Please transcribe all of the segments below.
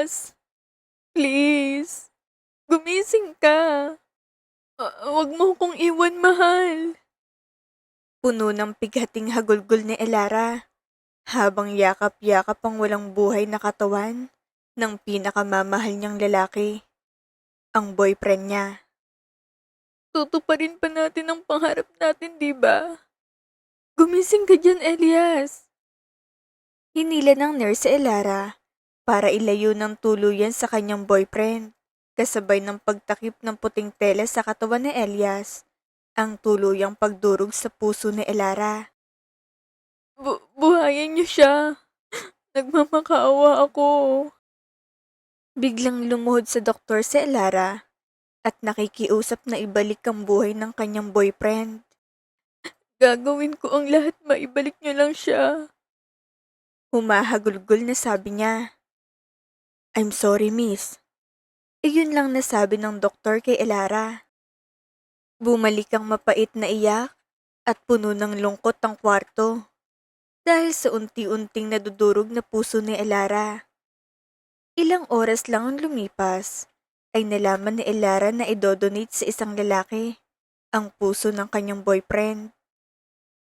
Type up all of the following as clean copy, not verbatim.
Elias, please, gumising ka. Wag mo kong iwan, mahal. Puno ng pighating hagulgol ni Elara, habang yakap-yakap ang walang buhay na katawan ng pinakamamahal niyang lalaki, ang boyfriend niya. Tutuparin pa natin ang pangarap natin, di ba? Gumising ka dyan, Elias. Hinila ng nurse si Elara para ilayo ng tuluyan sa kanyang boyfriend, kasabay ng pagtakip ng puting tela sa katawan ni Elias, ang tuluyang pagdurog sa puso ni Elara. Buhayin niyo siya. Nagmamakaawa ako. Biglang lumuhod sa doktor si Elara at nakikiusap na ibalik ang buhay ng kanyang boyfriend. Gagawin ko ang lahat, maibalik niyo lang siya. Humahagulgol na sabi niya. I'm sorry, miss. Iyon lang nasabi ng doktor kay Elara. Bumalik ang mapait na iyak at puno ng lungkot ang kwarto dahil sa unti-unting nadudurog na puso ni Elara. Ilang oras lang ang lumipas ay nalaman ni Elara na idodonate sa isang lalaki ang puso ng kanyang boyfriend.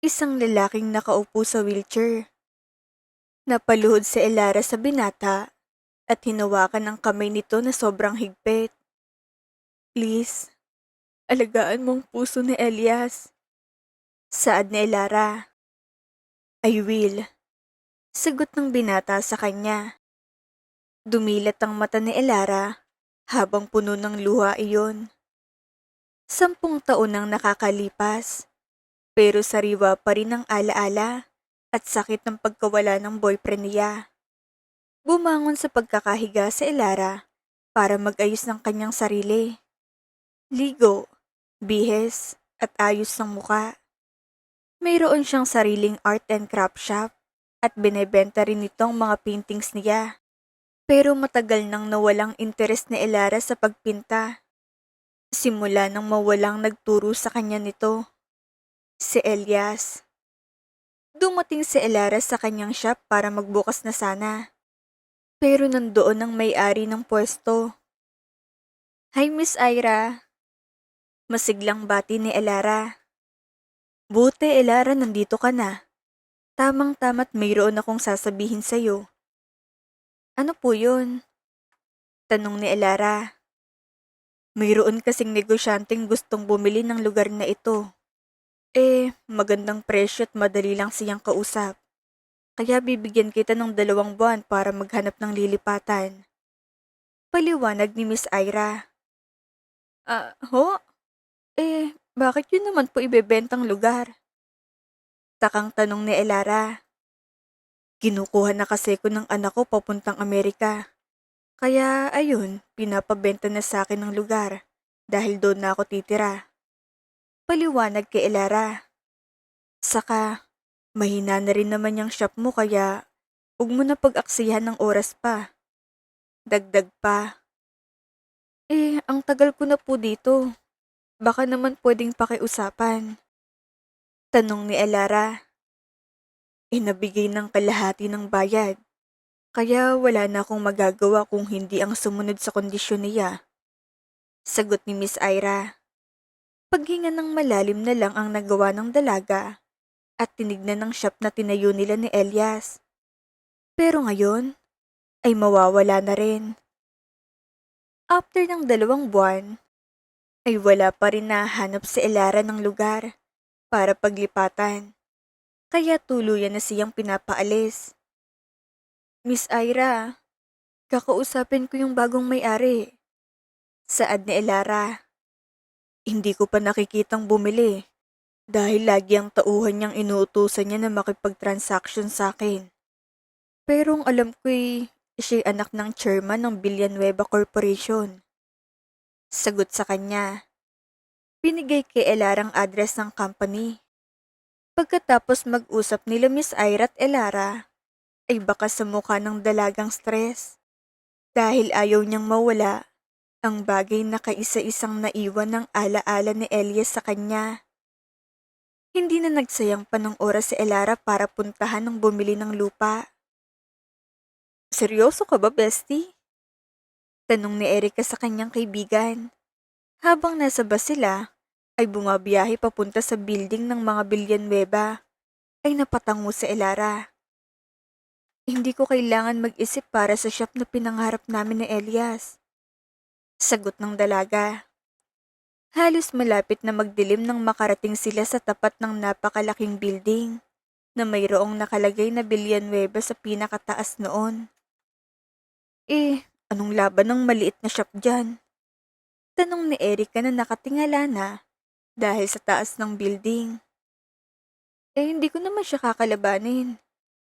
Isang lalaking nakaupo sa wheelchair. Napaluhod si Elara sa binata at hinawakan ang kamay nito na sobrang higpit. Please, alagaan mong puso ni Elias. Saad ni Elara. I will. Sagot ng binata sa kanya. Dumilat ang mata ni Elara habang puno ng luha iyon. 10 taon nang nakakalipas, pero sariwa pa rin ang alaala at sakit ng pagkawala ng boyfriend niya. Bumangon sa pagkakahiga si Elara para mag-ayos ng kanyang sarili. Ligo, bihes, at ayos ng muka. Mayroon siyang sariling art and craft shop at binebenta rin nito ang mga paintings niya. Pero matagal nang nawalang interes ni Elara sa pagpinta. Simula nang mawalang nagturo sa kanya nito. Si Elias. Dumating si Elara sa kanyang shop para magbukas na sana. Pero nandoon ang may-ari ng pwesto. Hi, Miss Ira. Masiglang bati ni Elara. Buti, Elara, nandito ka na. Tamang-tama't mayroon akong sasabihin sa'yo. Ano po yun? Tanong ni Elara. Mayroon kasing negosyanteng gustong bumili ng lugar na ito. Magandang presyo at madali lang siyang kausap. Kaya bibigyan kita ng 2 buwan para maghanap ng lilipatan. Paliwanag ni Miss Ira. Ho? Bakit yun naman po ibebentang lugar? Takang tanong ni Elara. Kinukuha na kasi ko ng anak ko papuntang Amerika. Kaya ayun, pinapabenta na sa akin ng lugar dahil doon na ako titira. Paliwanag kay Elara. Saka, mahina na rin naman yung shop mo kaya huwag mo na pag-aksihan ng oras pa. Dagdag pa. Ang tagal ko na po dito. Baka naman pwedeng pakiusapan. Tanong ni Elara. Nabigay ng kalahati ng bayad. Kaya wala na akong magagawa kung hindi ang sumunod sa kondisyon niya. Sagot ni Miss Ira. Paghinga ng malalim na lang ang nagawa ng dalaga at tinignan ng shop na tinayo nila ni Elias. Pero ngayon ay mawawala na rin. After ng 2 buwan, ay wala pa rin nahanap si Elara ng lugar para paglipatan. Kaya tuluyan na siyang pinapaalis. Miss Ira, kakausapin ko yung bagong may-ari. Saad ni Elara. Hindi ko pa nakikitang bumili dahil lagi ang tauhan niyang inuutusan niya na makipag-transaction sa akin. Pero ang alam ko'y siya'y anak ng chairman ng Villanueva Corporation. Sagot sa kanya. Binigay kay Elara ang address ng company. Pagkatapos mag-usap nila Miss Ira at Elara, ay baka sa mukha ng dalagang stress. Dahil ayaw niyang mawala ang bagay na kaisa-isang naiwan ng alaala ni Elias sa kanya. Hindi na nagsayang pa ng oras si Elara para puntahan ng bumili ng lupa. Seryoso ka ba, bestie? Tanong ni Erika sa kanyang kaibigan. Habang nasa bus sila, ay bumabiyahe papunta sa building ng mga Villanueva, ay napatango si Elara. Hindi ko kailangan mag-isip para sa shop na pinangarap namin ni Elias. Sagot ng dalaga. Halos malapit na magdilim nang makarating sila sa tapat ng napakalaking building na mayroong nakalagay na Villanueva sa pinakataas noon. Anong laban ng maliit na shop dyan? Tanong ni Erika na nakatingala na dahil sa taas ng building. Hindi ko naman siya kakalabanin.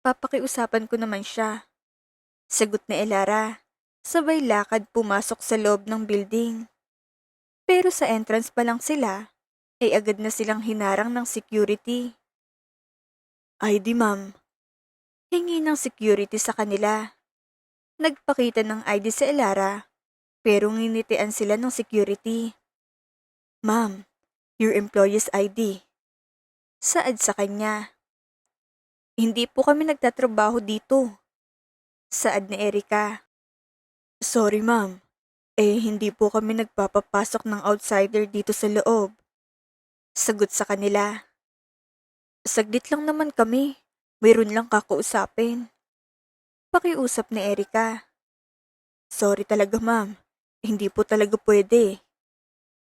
Papakiusapan ko naman siya. Sagot ni Elara, sabay lakad pumasok sa loob ng building. Pero sa entrance pa lang sila, ay agad na silang hinarang ng security. ID ma'am. Hingi ng security sa kanila. Nagpakita ng ID sa Elara, pero nginitian sila ng security. Ma'am, your employee's ID. Saad sa kanya. Hindi po kami nagtatrabaho dito. Saad ni Erika. Sorry ma'am, hindi po kami nagpapapasok ng outsider dito sa loob. Sagot sa kanila. Saglit lang naman kami, mayroon lang kakausapin. Pakiusap ni Erika. Sorry talaga ma'am, hindi po talaga pwede.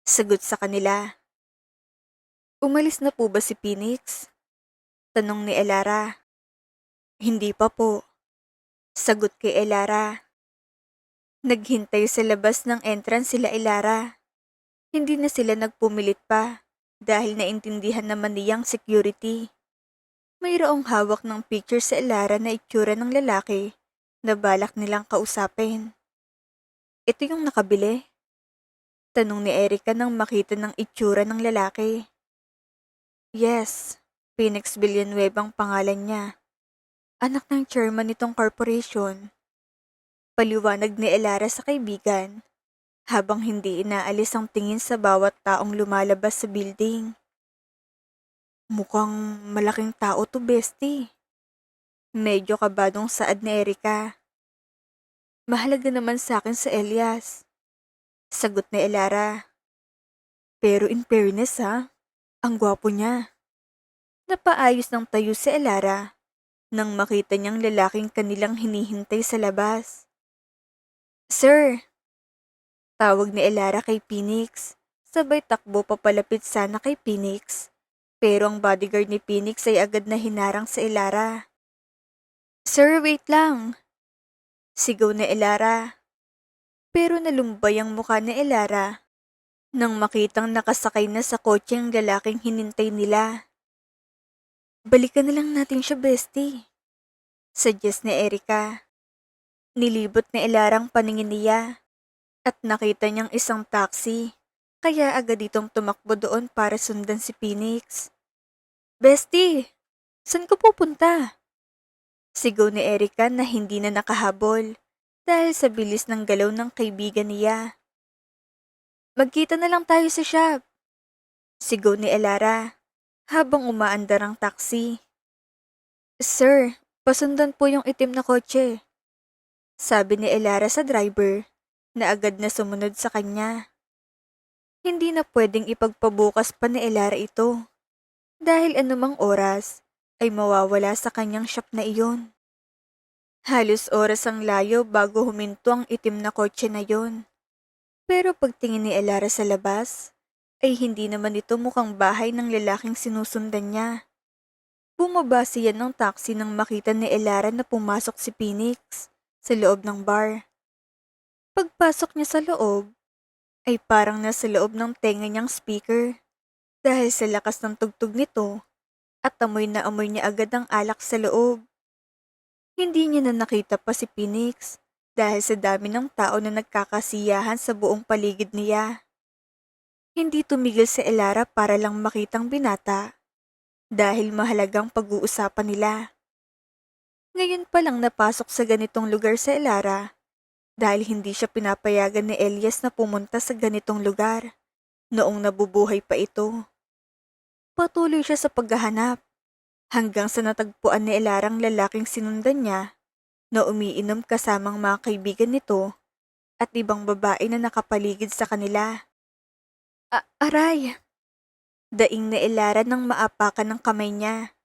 Sagot sa kanila. Umalis na po ba si Phoenix? Tanong ni Elara. Hindi pa po. Sagot kay Elara. Naghintay sa labas ng entrance sila Elara. Hindi na sila nagpumilit pa dahil naintindihan naman niyang security. Mayroong hawak ng picture sa Elara na itsura ng lalaki na balak nilang kausapin. Ito yung nakabili? Tanong ni Erika nang makita ng itsura ng lalaki. Yes, Phoenix Villanueva ang pangalan niya. Anak ng chairman nitong corporation. Paliwanag ni Elara sa kaibigan habang hindi inaalis ang tingin sa bawat taong lumalabas sa building. Mukhang malaking tao to, bestie. Medyo kabadong saad ni Erika. Mahalaga naman sa akin sa Elias. Sagot ni Elara. Pero in fairness ang gwapo niya. Napaayos ng tayo si Elara nang makita niyang lalaking kanilang hinihintay sa labas. Sir! Tawag ni Elara kay Phoenix. Sabay takbo papalapit sana kay Phoenix. Pero ang bodyguard ni Phoenix ay agad na hinarang sa Elara. Sir, wait lang! Sigaw ni Elara. Pero nalumbay ang mukha ni Elara nang makitang nakasakay na sa kotse ang lalaking hinintay nila. Balikan na lang natin siya, bestie. Suggest ni Erika. Nilibot ni Elara ang paningin niya at nakita niyang isang taxi, kaya agad itong tumakbo doon para sundan si Phoenix. Bestie, saan ka pupunta? Sigaw ni Erika na hindi na nakahabol dahil sa bilis ng galaw ng kaibigan niya. Magkita na lang tayo sa shop. Sigaw ni Elara habang umaandar ang taxi. Sir, pasundan po yung itim na kotse. Sabi ni Elara sa driver na agad na sumunod sa kanya. Hindi na pwedeng ipagpabukas pa ni Elara ito dahil anumang oras ay mawawala sa kanyang shop na iyon. Halos oras ang layo bago huminto ang itim na kotse na yon. Pero pagtingin ni Elara sa labas, ay hindi naman ito mukhang bahay ng lalaking sinusundan niya. Bumaba siya ng taxi nang makita ni Elara na pumasok si Phoenix sa loob ng bar. Pagpasok niya sa loob, ay parang nasa loob ng tenga niyang speaker dahil sa lakas ng tugtog nito at amoy na amoy niya agad ang alak sa loob. Hindi niya na nakita pa si Phoenix dahil sa dami ng tao na nagkakasiyahan sa buong paligid niya. Hindi tumigil si Elara para lang makitang binata dahil mahalagang pag-uusapan nila. Ngayon pa lang napasok sa ganitong lugar sa Elara dahil hindi siya pinapayagan ni Elias na pumunta sa ganitong lugar noong nabubuhay pa ito. Patuloy siya sa paghahanap hanggang sa natagpuan ni Elara ang lalaking sinundan niya na umiinom kasamang mga kaibigan nito at ibang babae na nakapaligid sa kanila. Aray! Daing na Elara nang maapakan ng kamay niya.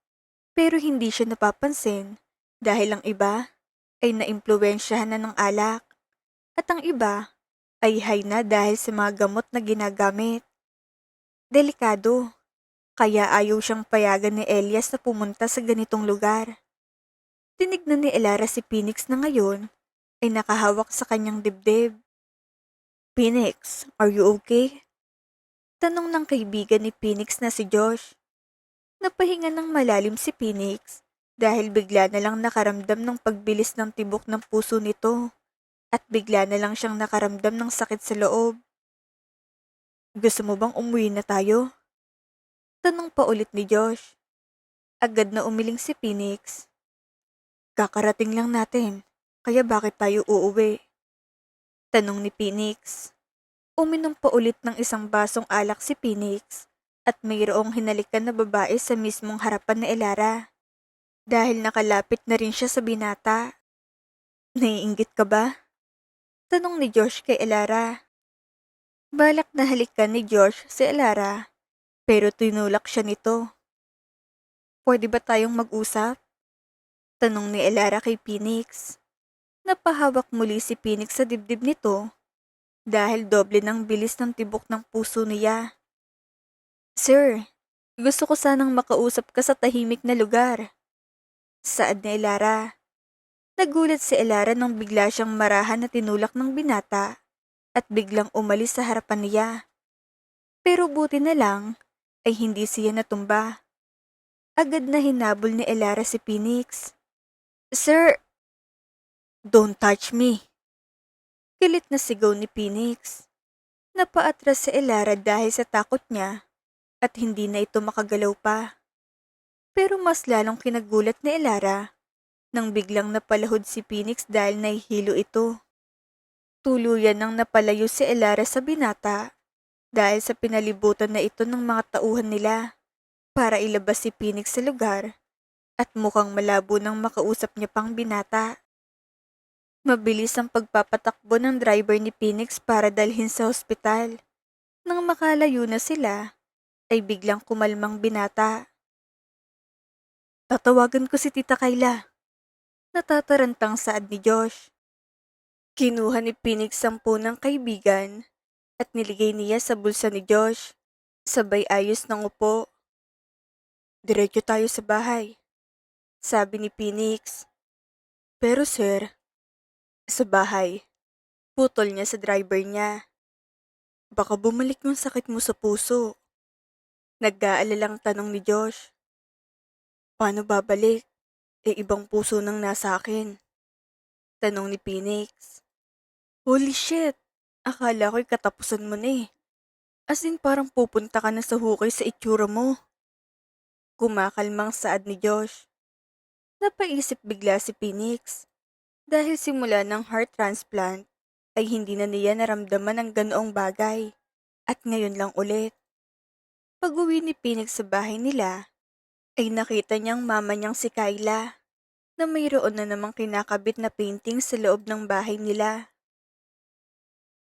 Pero hindi siya napapansin dahil ang iba ay naimpluwensyahan na ng alak at ang iba ay high na dahil sa mga gamot na ginagamit. Delikado, kaya ayaw siyang payagan ni Elias na pumunta sa ganitong lugar. Tinignan ni Elara si Phoenix na ngayon ay nakahawak sa kanyang dibdib. Phoenix, are you okay? Tanong ng kaibigan ni Phoenix na si Josh. Napahinga ng malalim si Phoenix dahil bigla na lang nakaramdam ng pagbilis ng tibok ng puso nito at bigla na lang siyang nakaramdam ng sakit sa loob. Gusto mo bang umuwi na tayo? Tanong pa ulit ni Josh. Agad na umiling si Phoenix. Kakarating lang natin, kaya bakit tayo uuwi? Tanong ni Phoenix. Uminom pa ulit ng isang basong alak si Phoenix at mayroong hinalikan na babae sa mismong harapan ni Elara. Dahil nakalapit na rin siya sa binata. Naiinggit ka ba? Tanong ni Josh kay Elara. Balak na halikan ni Josh si Elara pero tinulak siya nito. Pwede ba tayong mag-usap? Tanong ni Elara kay Phoenix. Napahawak muli si Phoenix sa dibdib nito dahil doble ng bilis ng tibok ng puso niya. Sir, gusto ko sanang makausap ka sa tahimik na lugar. Saad ni Elara. Nagulat si Elara nang bigla siyang marahan na tinulak ng binata at biglang umalis sa harapan niya. Pero buti na lang ay hindi siya natumba. Agad na hinabol ni Elara si Phoenix. Sir, don't touch me. Galit na sigaw ni Phoenix. Napaatras si Elara dahil sa takot niya at hindi na ito makagalaw pa. Pero mas lalong kinagulat ni Elara nang biglang napalahod si Phoenix dahil nahihilo ito. Tuluyan nang napalayo si Elara sa binata dahil sa pinalibutan na ito ng mga tauhan nila para ilabas si Phoenix sa lugar at mukhang malabo nang makausap niya pang binata. Mabilis ang pagpapatakbo ng driver ni Phoenix para dalhin sa ospital. Nang makalayo na sila, ay biglang kumalmang binata. Tatawagan ko si Tita Kayla. Natatarantang saad ni Josh. Kinuha ni Phoenix 10 ng kaibigan at niligay niya sa bulsa ni Josh. Sabay ayos ng upo. Diretso tayo sa bahay, sabi ni Phoenix. Pero sir, sa bahay, putol niya sa driver niya. Baka bumalik yung sakit mo sa puso. Nag-aalalang tanong ni Josh. Paano babalik? Ibang puso nang nasa akin. Tanong ni Phoenix. Holy shit! Akala ko'y katapusan mo na eh. As in parang pupunta ka na sa hukay sa itsura mo. Kumakalmang saad ni Josh. Napaisip bigla si Phoenix. Dahil simula ng heart transplant, ay hindi na niya naramdaman ang ganoong bagay. At ngayon lang ulit. Pag-uwi ni Phoenix sa bahay nila, ay nakita niyang mama niyang si Kayla na mayroon na namang kinakabit na painting sa loob ng bahay nila.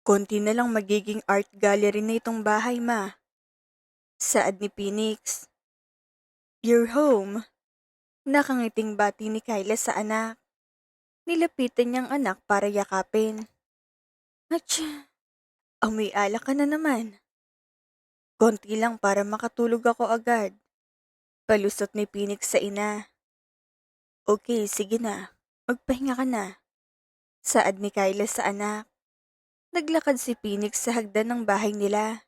Konti na lang magiging art gallery na itong bahay, ma. Saad ni Phoenix. Your home. Nakangiting bati ni Kayla sa anak. Nilapitan niyang anak para yakapin. Atcha, amoy alak ka na naman. Konti lang para makatulog ako agad. Palusot ni Phoenix sa ina. Okay, sige na. Magpahinga ka na. Saad ni Kayla sa anak. Naglakad si Phoenix sa hagdan ng bahay nila.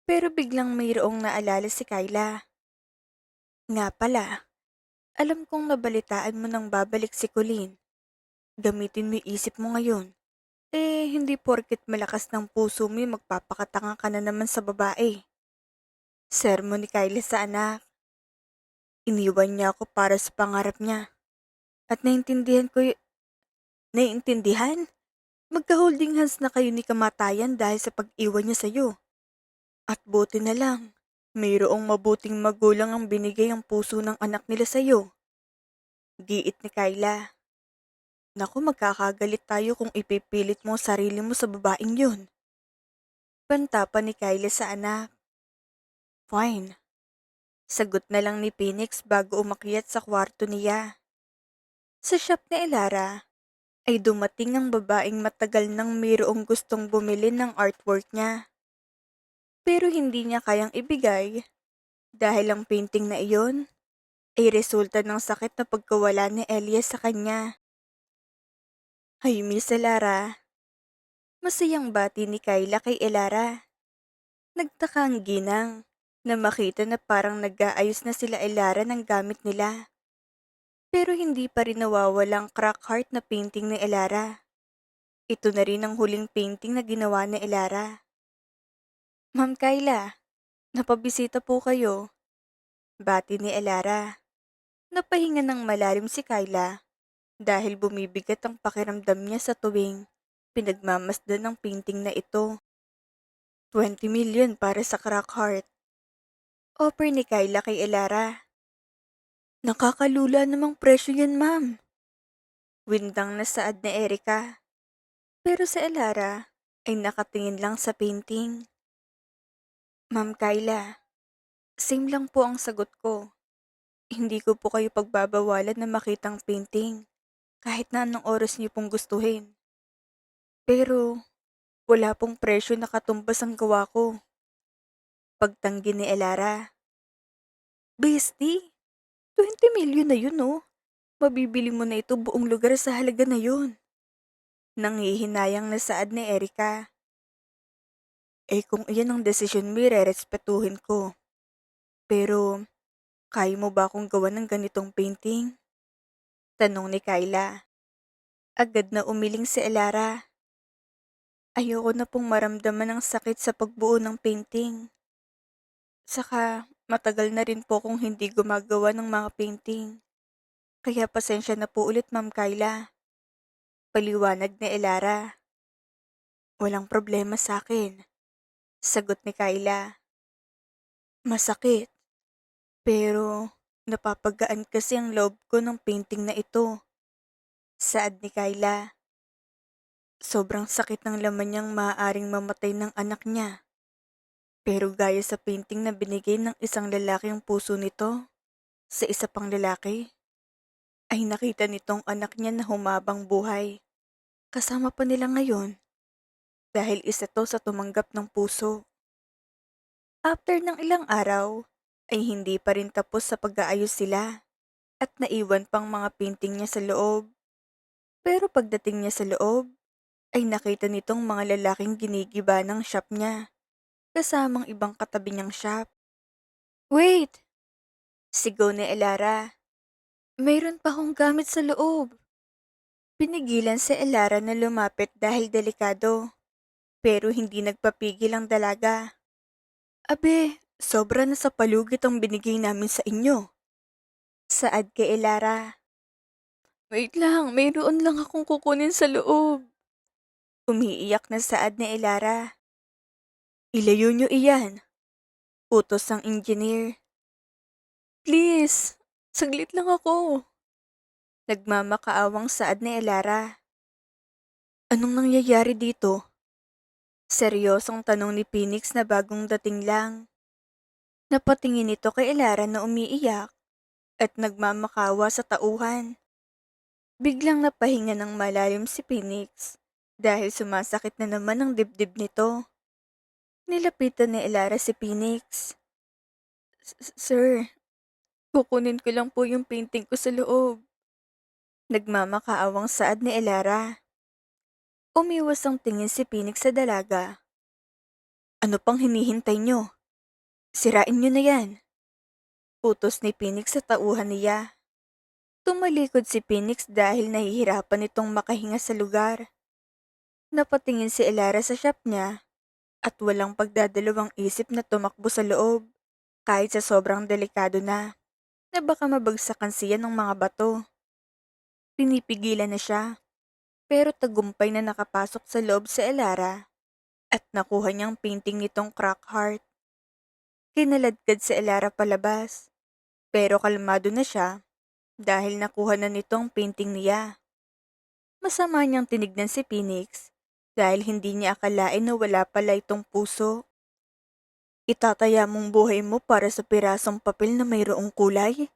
Pero biglang mayroong naalala si Kayla. Nga pala, alam kong nabalitaan mo nang babalik si Colleen. Gamitin mo yung isip mo ngayon. Hindi porket malakas ng puso mo magpapakatanga ka na naman sa babae. Sermon ni Kayla sa anak. Iniwan niya ako para sa pangarap niya. At naiintindihan? Magka-holding hands na kayo ni kamatayan dahil sa pag-iwan niya sa'yo. At buti na lang, mayroong mabuting magulang ang binigay ang puso ng anak nila sa'yo. Giit ni Kayla. Naku, magkakagalit tayo kung ipipilit mo ang sarili mo sa babaeng yun. Banta pa ni Kyla sa anak. Fine. Sagot na lang ni Phoenix bago umakyat sa kwarto niya. Sa shop ni Elara ay dumating ang babaeng matagal nang mayroong gustong bumili ng artwork niya. Pero hindi niya kayang ibigay dahil ang painting na iyon ay resulta ng sakit na pagkawala ni Elias sa kanya. Ay, Miss Elara. Masayang bati ni Kyla kay Elara. Nagtaka ang ginang na makita na parang nag-aayos na sila Elara ng gamit nila. Pero hindi pa rin nawawala ang crack heart na painting ni Elara. Ito na rin ang huling painting na ginawa ni Elara. Ma'am Kyla, napabisita po kayo. Bati ni Elara. Napahinga ng malalim si Kyla dahil bumibigat ang pakiramdam niya sa tuwing pinagmamasdan ng painting na ito. 20 million para sa crack heart. Offer ni Kyla kay Elara. Nakakalula namang presyo yan, ma'am. Windang na saad ni Erika. Pero sa Elara ay nakatingin lang sa painting. Ma'am Kyla, same lang po ang sagot ko. Hindi ko po kayo pagbabawalan na makitang painting kahit na anong oras niyo pong gustuhin. Pero wala pong presyo na katumbas ang gawa ko. Pagtanggi ni Elara. Bestie, 20 million na yun oh. Mabibili mo na ito buong lugar sa halaga na yun. Nanghihinayang na saad ni Erika. Eh kung iyan ang desisyon mo, rerespetuhin ko. Pero kaya mo ba akong gawa ng ganitong painting? Tanong ni Kyla. Agad na umiling si Elara. Ayoko na pong maramdaman ng sakit sa pagbuo ng painting. Saka matagal na rin po kung hindi gumagawa ng mga painting. Kaya pasensya na po ulit, Ma'am Kyla. Paliwanag ni Elara. Walang problema sa akin. Sagot ni Kyla. Masakit. Pero napapagaan kasi ang loob ko ng painting na ito. Saad ni Kyla. Sobrang sakit ng laman niyang maaaring mamatay ng anak niya. Pero gaya sa painting na binigay ng isang lalaki ang puso nito sa isa pang lalaki, ay nakita nitong anak niya na humabang buhay. Kasama pa nila ngayon dahil isa to sa tumanggap ng puso. After ng ilang araw, ay hindi pa rin tapos sa pag-aayos sila at naiwan pang mga painting niya sa loob. Pero pagdating niya sa loob, ay nakita nitong mga lalaking ginigiba ng shop niya, kasamang ibang katabi niyang shop. Wait! Sigaw ni Elara. Mayroon pa akong gamit sa loob. Pinigilan si Elara na lumapit dahil delikado, pero hindi nagpapigil ang dalaga. Abe, sobra na sa palugit ang binigay namin sa inyo. Saad kay Elara. Wait lang, mayroon lang akong kukunin sa loob. Umiiyak na saad ni Elara. Ilayo niyo iyan. Utos ng engineer. Please, saglit lang ako. Nagmamakaawang saad ni Elara. Anong nangyayari dito? Seryosong tanong ni Phoenix na bagong dating lang. Napatingin ito kay Elara na umiiyak at nagmamakawa sa tauhan. Biglang napahinga ng malalim si Phoenix dahil sumasakit na naman ang dibdib nito. Nilapitan ni Elara si Phoenix. Sir, kukunin ko lang po yung painting ko sa loob. Nagmamakaawang saad ni Elara. Umiwas ang tingin si Phoenix sa dalaga. Ano pang hinihintay nyo? Sirain nyo na yan. Utos ni Phoenix sa tauhan niya. Tumalikod si Phoenix dahil nahihirapan itong makahinga sa lugar. Napatingin si Elara sa shop niya at walang pagdadalawang isip na tumakbo sa loob kahit sa sobrang delikado na baka mabagsakan siya ng mga bato. Pinipigilan na siya pero tagumpay na nakapasok sa loob si Elara at nakuha niyang painting nitong crack heart. Kinaladkad si Elara palabas pero kalmado na siya dahil nakuha na nito ang painting niya. Masama niyang tinignan si Phoenix dahil hindi niya akalain na wala pala itong puso. Itataya mong buhay mo para sa pirasong papel na mayroong kulay?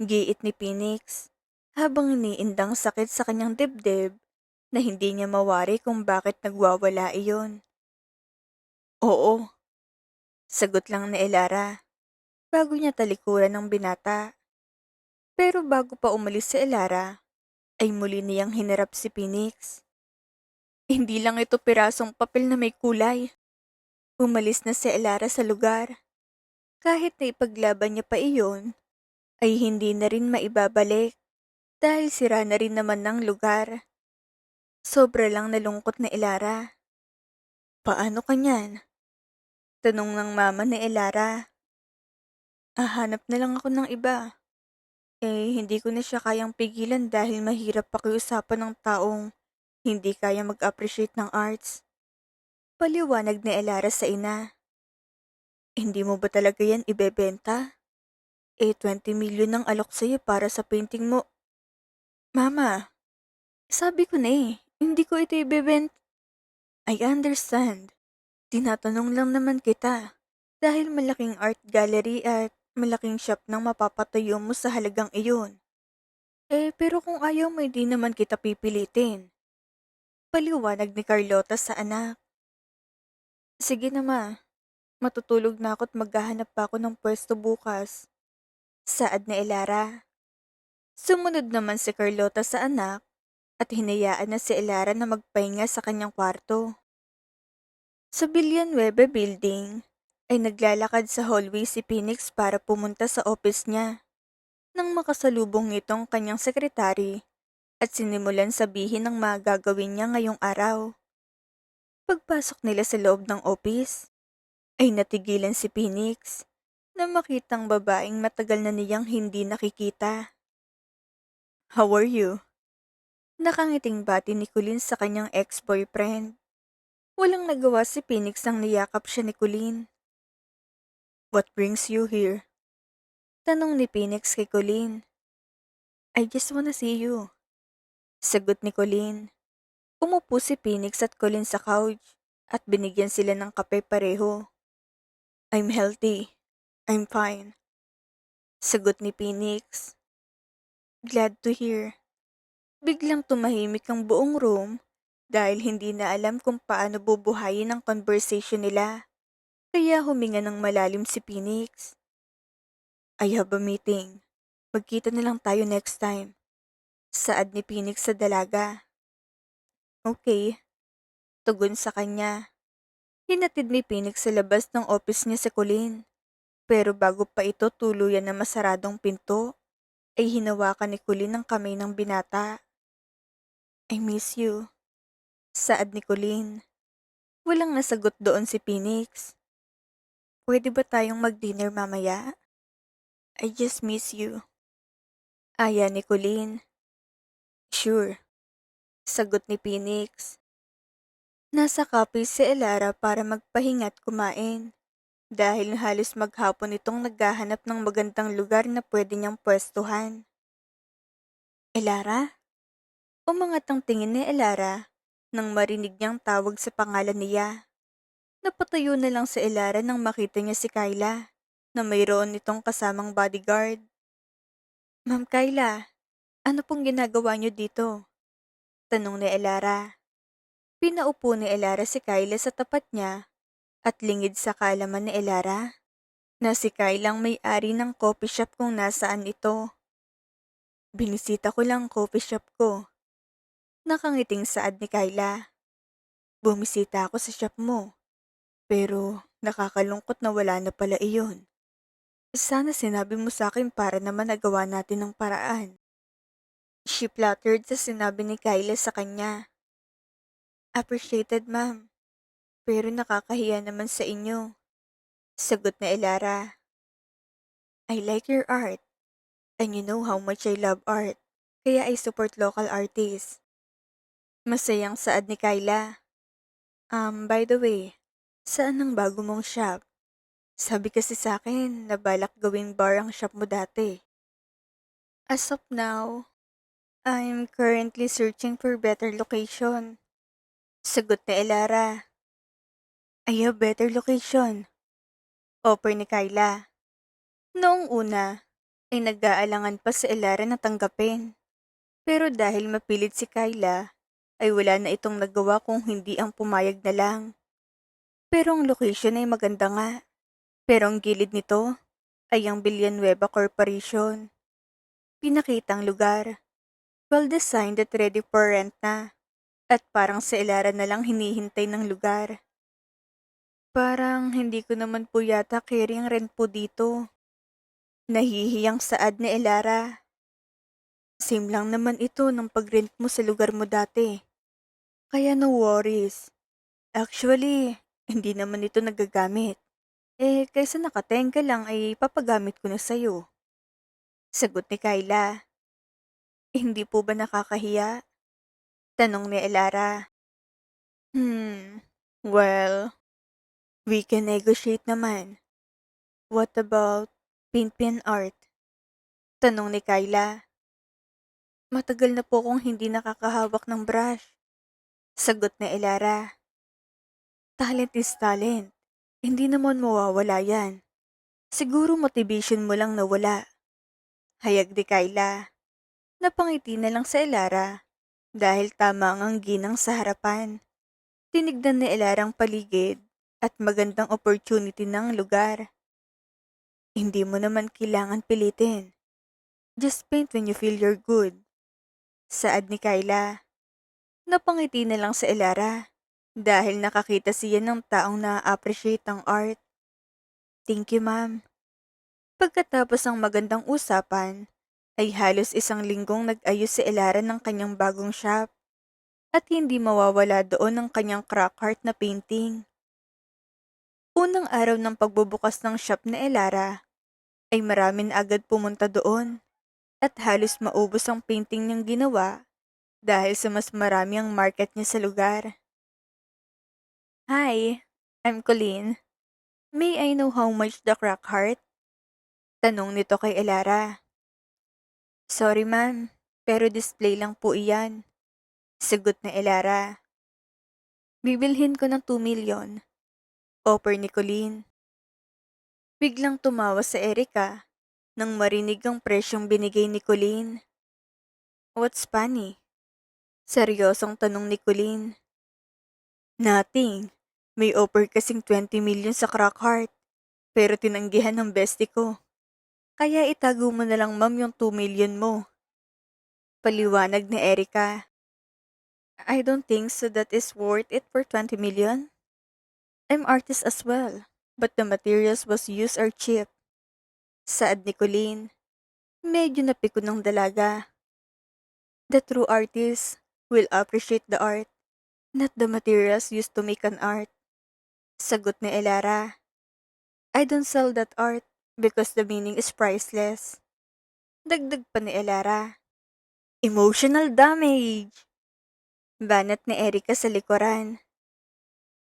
Giit ni Phoenix habang iniindang sakit sa kanyang dibdib na hindi niya mawari kung bakit nagwawala iyon. Oo, sagot lang ni Elara bago niya talikuran ng binata. Pero bago pa umalis si Elara, ay muli niyang hinarap si Phoenix. Hindi lang ito pirasong papel na may kulay. Umalis na si Elara sa lugar. Kahit na ipaglaban niya pa iyon, ay hindi na rin maibabalik dahil sira na rin naman ng lugar. Sobra lang nalungkot na Elara. Paano ka niyan? Tanong ng mama ni Elara. Hanap na lang ako ng iba. Hindi ko na siya kayang pigilan dahil mahirap pakiusapan ng taong hindi kaya mag-appreciate ng arts. Paliwanag ni Elara sa ina. Hindi mo ba talaga yan ibebenta? 20 million ang alok sa'yo para sa painting mo. Mama, sabi ko na hindi ko ito ibebenta. I understand. Tinatanong lang naman kita. Dahil malaking art gallery at malaking shop nang mapapatayo mo sa halagang iyon. Pero kung ayaw mo hindi naman kita pipilitin. Paliwanag ni Carlota sa anak. Sige na ma, matutulog na ako at maghahanap pa ako ng pwesto bukas. Saad na Elara. Sumunod naman si Carlota sa anak at hinayaan na si Elara na magpahinga sa kanyang kwarto. Sa Villanueva Building ay naglalakad sa hallway si Phoenix para pumunta sa office niya. Nang makasalubong nitong kanyang sekretary at sinimulan sabihin ang mga gagawin niya ngayong araw. Pagpasok nila sa loob ng office, ay natigilan si Phoenix na makitang babaeng matagal na niyang hindi nakikita. How are you? Nakangiting bati ni Colleen sa kanyang ex-boyfriend. Walang nagawa si Phoenix nang niyakap siya ni Colleen. What brings you here? Tanong ni Phoenix kay Colleen. I just wanna see you. Sagot ni Colleen. Umupo si Phoenix at Colleen sa couch at binigyan sila ng kape pareho. I'm healthy. I'm fine. Sagot ni Phoenix. Glad to hear. Biglang tumahimik ang buong room dahil hindi na alam kung paano bubuhayin ang conversation nila. Kaya huminga ng malalim si Phoenix. I have a meeting. Magkita na lang tayo next time. Saad ni Phoenix sa dalaga. Okay. Tugon sa kanya. Hinatid ni Phoenix sa labas ng office niya si Colleen. Pero bago pa ito tuluyan na masaradong pinto, ay hinawakan ni Colleen ang kamay ng binata. I miss you. Saad ni Colleen. Walang nasagot doon si Phoenix. Pwede ba tayong mag-dinner mamaya? I just miss you. Aya ni Colleen. Sure. Sagot ni Phoenix. Nasa kape si Elara para magpahinga at kumain. Dahil halos maghapon itong naghahanap ng magandang lugar na pwede niyang pwestuhan. Elara? Umangat ang tingin ni Elara nang marinig niyang tawag sa pangalan niya. Napatayo na lang si Elara nang makita niya si Kyla na mayroon nitong kasamang bodyguard. Ma'am Kyla, ano pong ginagawa niyo dito? Tanong ni Elara. Pinaupo ni Elara si Kyla sa tapat niya at lingid sa kaalaman ni Elara na si Kylang may-ari ng coffee shop kung nasaan ito. Binisita ko lang coffee shop ko. Nakangiting saad ni Kyla. Bumisita ako sa shop mo. Pero nakakalungkot na wala na pala iyon. Sana sinabi mo sa akin para naman nagawa natin ng paraan. She fluttered sa sinabi ni Kyla sa kanya. Appreciated ma'am. Pero nakakahiya naman sa inyo. Sagot na Elara. I like your art. And you know how much I love art. Kaya I support local artists. Masayang saad ni Kyla. By the way, saan ang bago mong shop? Sabi kasi sa akin na balak gawing bar ang shop mo dati. As of now, I'm currently searching for better location. Sagot ni Elara. Ayaw better location. Offer ni Kyla. Noong una, ay nag-aalangan pa si Elara na tanggapin. Pero dahil mapilit si Kyla, ay wala na itong nagawa kung hindi ang pumayag na lang. Pero ang location ay maganda nga. Pero ang gilid nito ay ang Villanueva Corporation. Pinakitang lugar. Well-designed at ready for rent na. At parang si Elara na lang hinihintay ng lugar. Parang hindi ko naman po yata carry ang rent po dito. Nahihiyang saad ni Elara. Same lang naman ito ng pag-rent mo sa lugar mo dati. Kaya no worries. Actually, hindi naman ito nagagamit. Kaysa nakatenga lang ay papagamit ko na sa'yo. Sagot ni Kyla. Hindi po ba nakakahiya? Tanong ni Elara. Well, we can negotiate naman. What about paint pen art? Tanong ni Kyla. Matagal na po kong hindi nakakahawak ng brush. Sagot ni Elara. Talent is talent. Hindi naman mawawala yan. Siguro motivation mo lang nawala. Hayag ni Kyla. Napangiti na lang sa Elara dahil tama ang ginang sa harapan. Tinignan ni Elara ang paligid at magandang opportunity ng lugar. Hindi mo naman kailangan pilitin. Just paint when you feel you're good. Saad ni Kyla. Napangiti na lang sa Elara dahil nakakita siya ng taong na-appreciate ang art. Thank you, ma'am. Pagkatapos ng magandang usapan, ay halos isang linggong nag-ayos si Elara ng kanyang bagong shop at hindi mawawala doon ang kanyang crack art na painting. Unang araw ng pagbubukas ng shop ni Elara ay marami na agad pumunta doon at halos maubos ang painting niyang ginawa dahil sa mas marami ang market niya sa lugar. Hi, I'm Colleen. May I know how much the crack heart? Tanong nito kay Elara. Sorry ma'am, pero display lang po iyan. Sagot na Elara. Bibilhin ko ng 2 million. Offer ni Colleen. Biglang tumawa sa Erika nang marinig ang presyong binigay ni Colleen. What's funny? Seryosong tanong ni Colleen. Nothing. May offer kasing 20 million sa crack heart, pero tinanggihan ng bestie ko. Kaya itago mo na lang ma'am yung 2 million mo. Paliwanag ni Erika. I don't think so that is worth it for 20 million. I'm artist as well, but the materials was used are cheap. Saad ni Colleen. Medyo napikon ng dalaga. The true artist will appreciate the art, not the materials used to make an art. Sagot ni Elara. I don't sell that art because the meaning is priceless. Dagdag pa ni Elara. Emotional damage! Banat ni Erika sa likuran.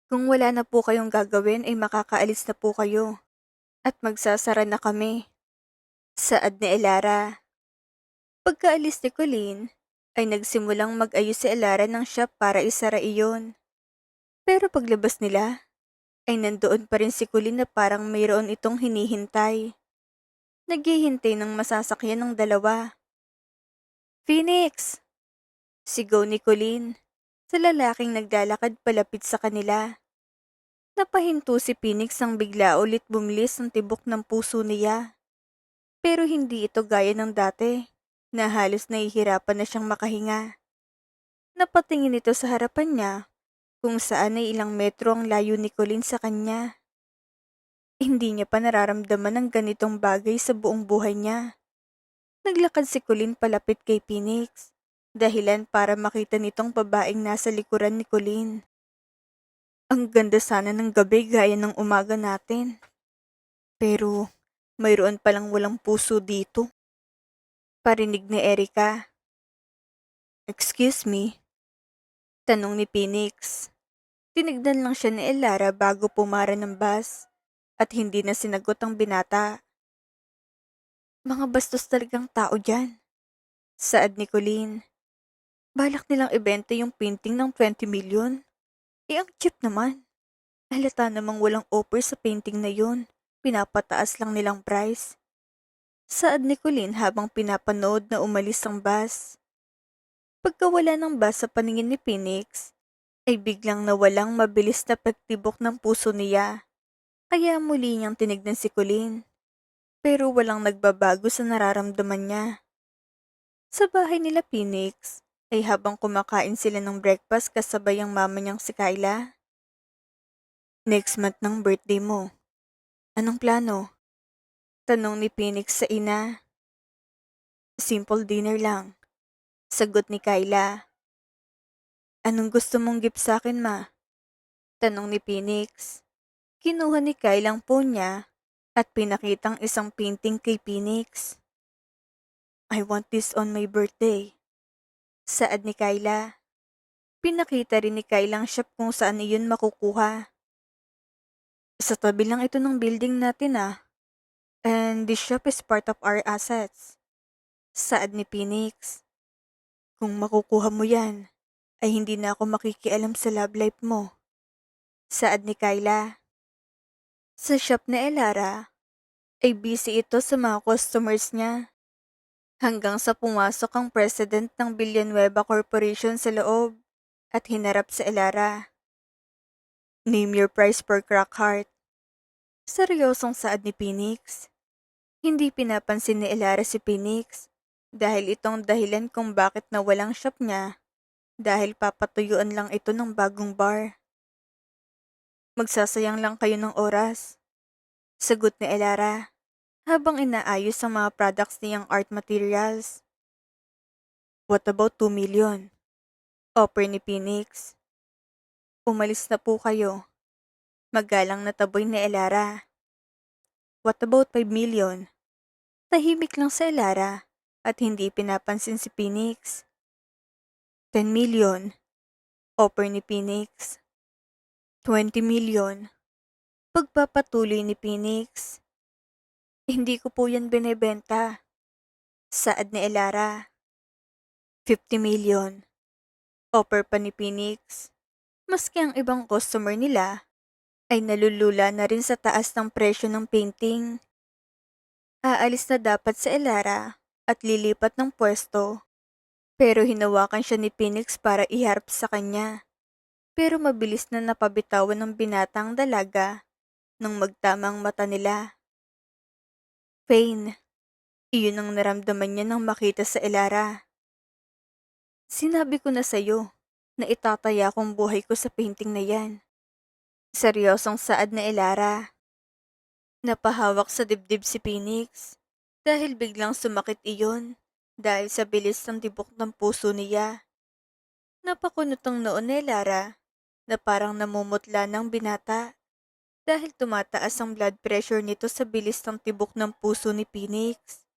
Kung wala na po kayong gagawin ay makakaalis na po kayo at magsasara na kami. Saad ni Elara. Pagkaalis ni Colleen ay nagsimulang mag-ayos si Elara ng shop para isara iyon. Pero paglabas nila ay nandoon pa rin si Colleen na parang mayroon itong hinihintay. Naghihintay ng masasakyan ng dalawa. Phoenix! Sigaw ni Colleen sa lalaking naglalakad palapit sa kanila. Napahinto si Phoenix nang bigla ulit bumilis ang tibok ng puso niya. Pero hindi ito gaya ng dati na halos nahihirapan na siyang makahinga. Napatingin ito sa harapan niya kung saan ay ilang metro ang layo ni Colleen sa kanya. Hindi niya pa nararamdaman ang ganitong bagay sa buong buhay niya. Naglakad si Colleen palapit kay Phoenix, dahilan para makita nitong babaeng nasa likuran ni Colleen. Ang ganda sana ng gabi gaya ng umaga natin. Pero mayroon palang walang puso dito. Parinig ni Erika. Excuse me? Tanong ni Phoenix. Tinignan lang siya ni Elara bago pumara ng bus at hindi na sinagot ang binata. Mga bastos talagang tao dyan. Saad ni Colleen. Balak nilang ibenta yung painting ng 20 million. Ang cheap naman. Halata namang walang offer sa painting na yun. Pinapataas lang nilang price. Saad ni Colleen habang pinapanood na umalis ang bus. Pagkawala ng bus sa paningin ni Phoenix, ay biglang nawalang mabilis na pagtibok ng puso niya. Kaya muli niyang tinignan si Colleen. Pero walang nagbabago sa nararamdaman niya. Sa bahay nila Phoenix, ay habang kumakain sila ng breakfast kasabay ang mama niyang si Kyla. Next month ng birthday mo. Anong plano? Tanong ni Phoenix sa ina. Simple dinner lang. Sagot ni Kyla. Anong gusto mong gift sa akin, ma? Tanong ni Phoenix. Kinuha ni Kyla ang phone niya at pinakitang isang painting kay Phoenix. I want this on my birthday. Saad ni Kyla. Pinakita rin ni Kyla ang shop kung saan iyon makukuha. Sa tabi lang ito ng building natin And this shop is part of our assets. Saad ni Phoenix. Kung makukuha mo yan, ay hindi na ako makikialam sa love life mo. Saad ni Kyla. Sa shop na Elara, ay busy ito sa mga customers niya. Hanggang sa pumasok ang president ng Villanueva Corporation sa loob at hinarap sa Elara. Name your price per crack heart. Seryosong saad ni Phoenix. Hindi pinapansin ni Elara si Phoenix dahil itong dahilan kung bakit nawalang shop niya dahil papatuyuan lang ito ng bagong bar. Magsasayang lang kayo ng oras. Sagot ni Elara habang inaayos ang mga products niyang art materials. What about 2 million? Offer ni Phoenix. Umalis na po kayo. Magalang na taboy ni Elara. What about 5 million? Tahimik lang sa Elara at hindi pinapansin si Phoenix. 10 million. Offer ni Phoenix. 20 million. Pagpapatuloy ni Phoenix. Hindi ko po yan binebenta. Saad ni Elara. 50 million. Offer pa ni Phoenix. Maski ang ibang customer nila ay nalulula na rin sa taas ng presyo ng painting. Aalis na dapat sa Elara at lilipat ng pwesto. Pero hinawakan siya ni Phoenix para iharap sa kanya. Pero mabilis na napabitawan ng binatang dalaga nang magtamang mata nila. Pain. Iyon ang naramdaman niya nang makita sa Elara. Sinabi ko na sa'yo na itataya kong buhay ko sa painting na yan. Seryosong saad na Elara. Napahawak sa dibdib si Phoenix dahil biglang sumakit iyon dahil sa bilis ng tibok ng puso niya. Napakunot ang noon ni Elara na parang namumutla ng binata dahil tumataas ang blood pressure nito sa bilis ng tibok ng puso ni Phoenix.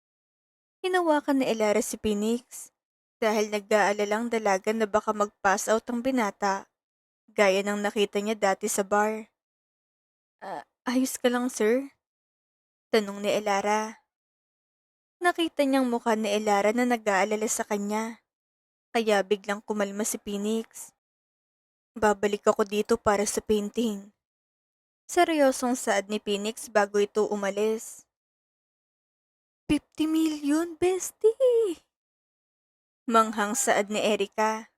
Hinawakan ni Elara si Phoenix dahil nag-aalalang dalaga na baka mag-pass out ang binata gaya ng nakita niya dati sa bar. Ayos ka lang, sir? Tanong ni Elara. Nakita niyang mukha ni Elara na nag-aalala sa kanya, kaya biglang kumalma si Phoenix. Babalik ako dito para sa painting. Seryosong saad ni Phoenix bago ito umalis. 50 million, bestie! Manghang saad ni Erica.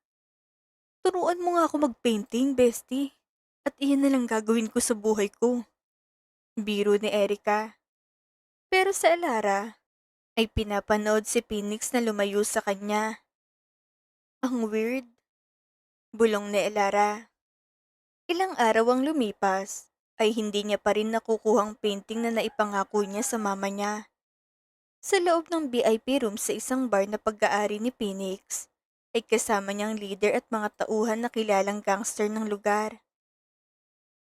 Turuan mo nga ako mag-painting, bestie. At iyan na lang gagawin ko sa buhay ko. Biro ni Erica. Pero sa Elara, ay pinapanood si Phoenix na lumayo sa kanya. Ang weird. Bulong ni Elara. Ilang araw ang lumipas, ay hindi niya pa rin nakukuhang painting na naipangako niya sa mama niya. Sa loob ng VIP room sa isang bar na pag-aari ni Phoenix, ay kasama niyang leader at mga tauhan na kilalang gangster ng lugar.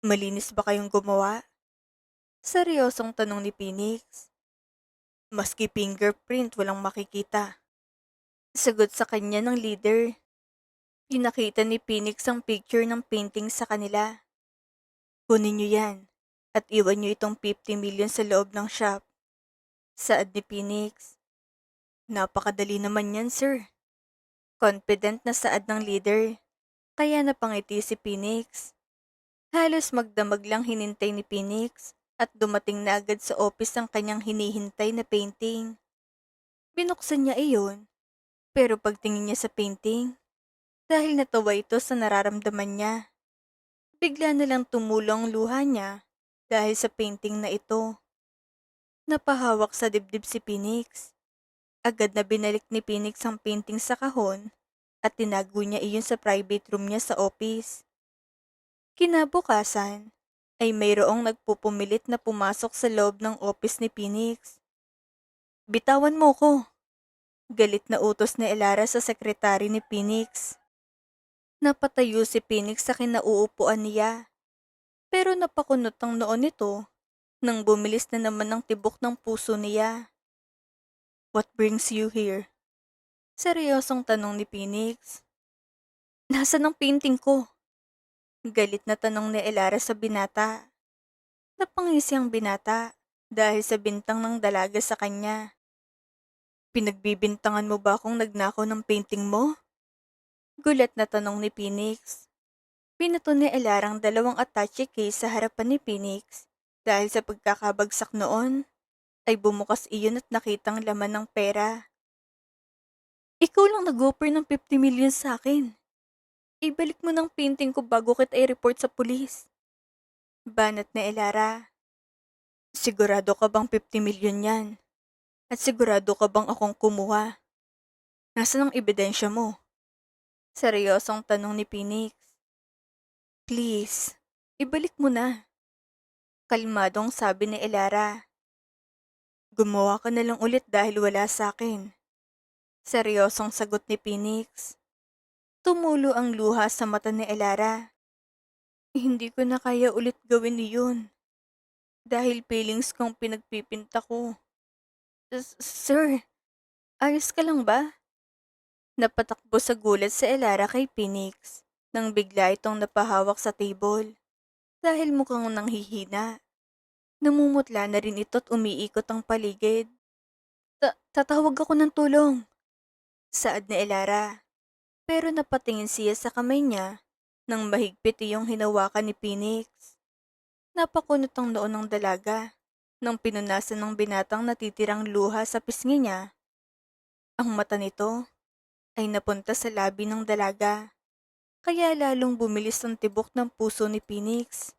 Malinis ba kayong gumawa? Seryosong tanong ni Phoenix. Maski fingerprint walang makikita. Sagot sa kanya ng leader. Pinakita ni Phoenix ang picture ng painting sa kanila. Kunin niyo yan at iwan niyo itong 50 million sa loob ng shop. Saad ni Phoenix. Napakadali naman yan, sir. Confident na saad ng leader, kaya napangiti si Phoenix. Halos magdamag lang hinintay ni Phoenix at dumating na agad sa office ang kanyang hinihintay na painting. Binuksan niya iyon, pero pagtingin niya sa painting, dahil natawa ito sa nararamdaman niya, bigla na lang tumulong ang luha niya dahil sa painting na ito. Napahawak sa dibdib si Phoenix. Agad na binalik ni Phoenix ang painting sa kahon at tinago niya iyon sa private room niya sa office. Kinabukasan ay mayroong nagpupumilit na pumasok sa loob ng office ni Phoenix. Bitawan mo ko! Galit na utos ni Elara sa sekretary ni Phoenix. Napatayo si Phoenix sa kinauupuan niya, pero napakunot ang noon nito nang bumilis na naman ang tibok ng puso niya. What brings you here? Seryosong tanong ni Phoenix. Nasaan ang painting ko? Galit na tanong ni Elara sa binata. Napangisi ang binata dahil sa bintang ng dalaga sa kanya. Pinagbibintangan mo ba akong nagnakaw ng painting mo? Gulat na tanong ni Phoenix. Pinato ni Elara ang dalawang attache case sa harapan ni Phoenix dahil sa pagkakabagsak noon ay bumukas iyon at nakitang laman ng pera. Ikaw lang nag-offer ng 50 million sa akin. Ibalik mo ng painting ko bago kita i-report sa pulis. Banat ni Elara. Sigurado ka bang 50 million yan? At sigurado ka bang akong kumuha? Nasaan ang ebidensya mo? Seryosong tanong ni Phoenix. Please, ibalik mo na. Kalmadong sabi ni Elara. Gumawa ka na lang ulit dahil wala sa akin. Seryosong sagot ni Phoenix. Tumulo ang luha sa mata ni Elara. Hindi ko na kaya ulit gawin iyon. Dahil feelings kong pinagpipinta ko. Sir, ayos ka lang ba? Napatakbo sa gulat si Elara kay Phoenix nang bigla itong napahawak sa table. Dahil mukhang nanghihina. Namumutla na rin ito at umiikot ang paligid. Tatawag ako ng tulong. Saad ni Elara. Pero napatingin siya sa kamay niya nang mahigpit iyong hinawakan ni Phoenix. Napakunot ang noo ng dalaga nang pinunasan ng binatang natitirang luha sa pisngi niya. Ang mata nito ay napunta sa labi ng dalaga, kaya lalong bumilis ang tibok ng puso ni Phoenix.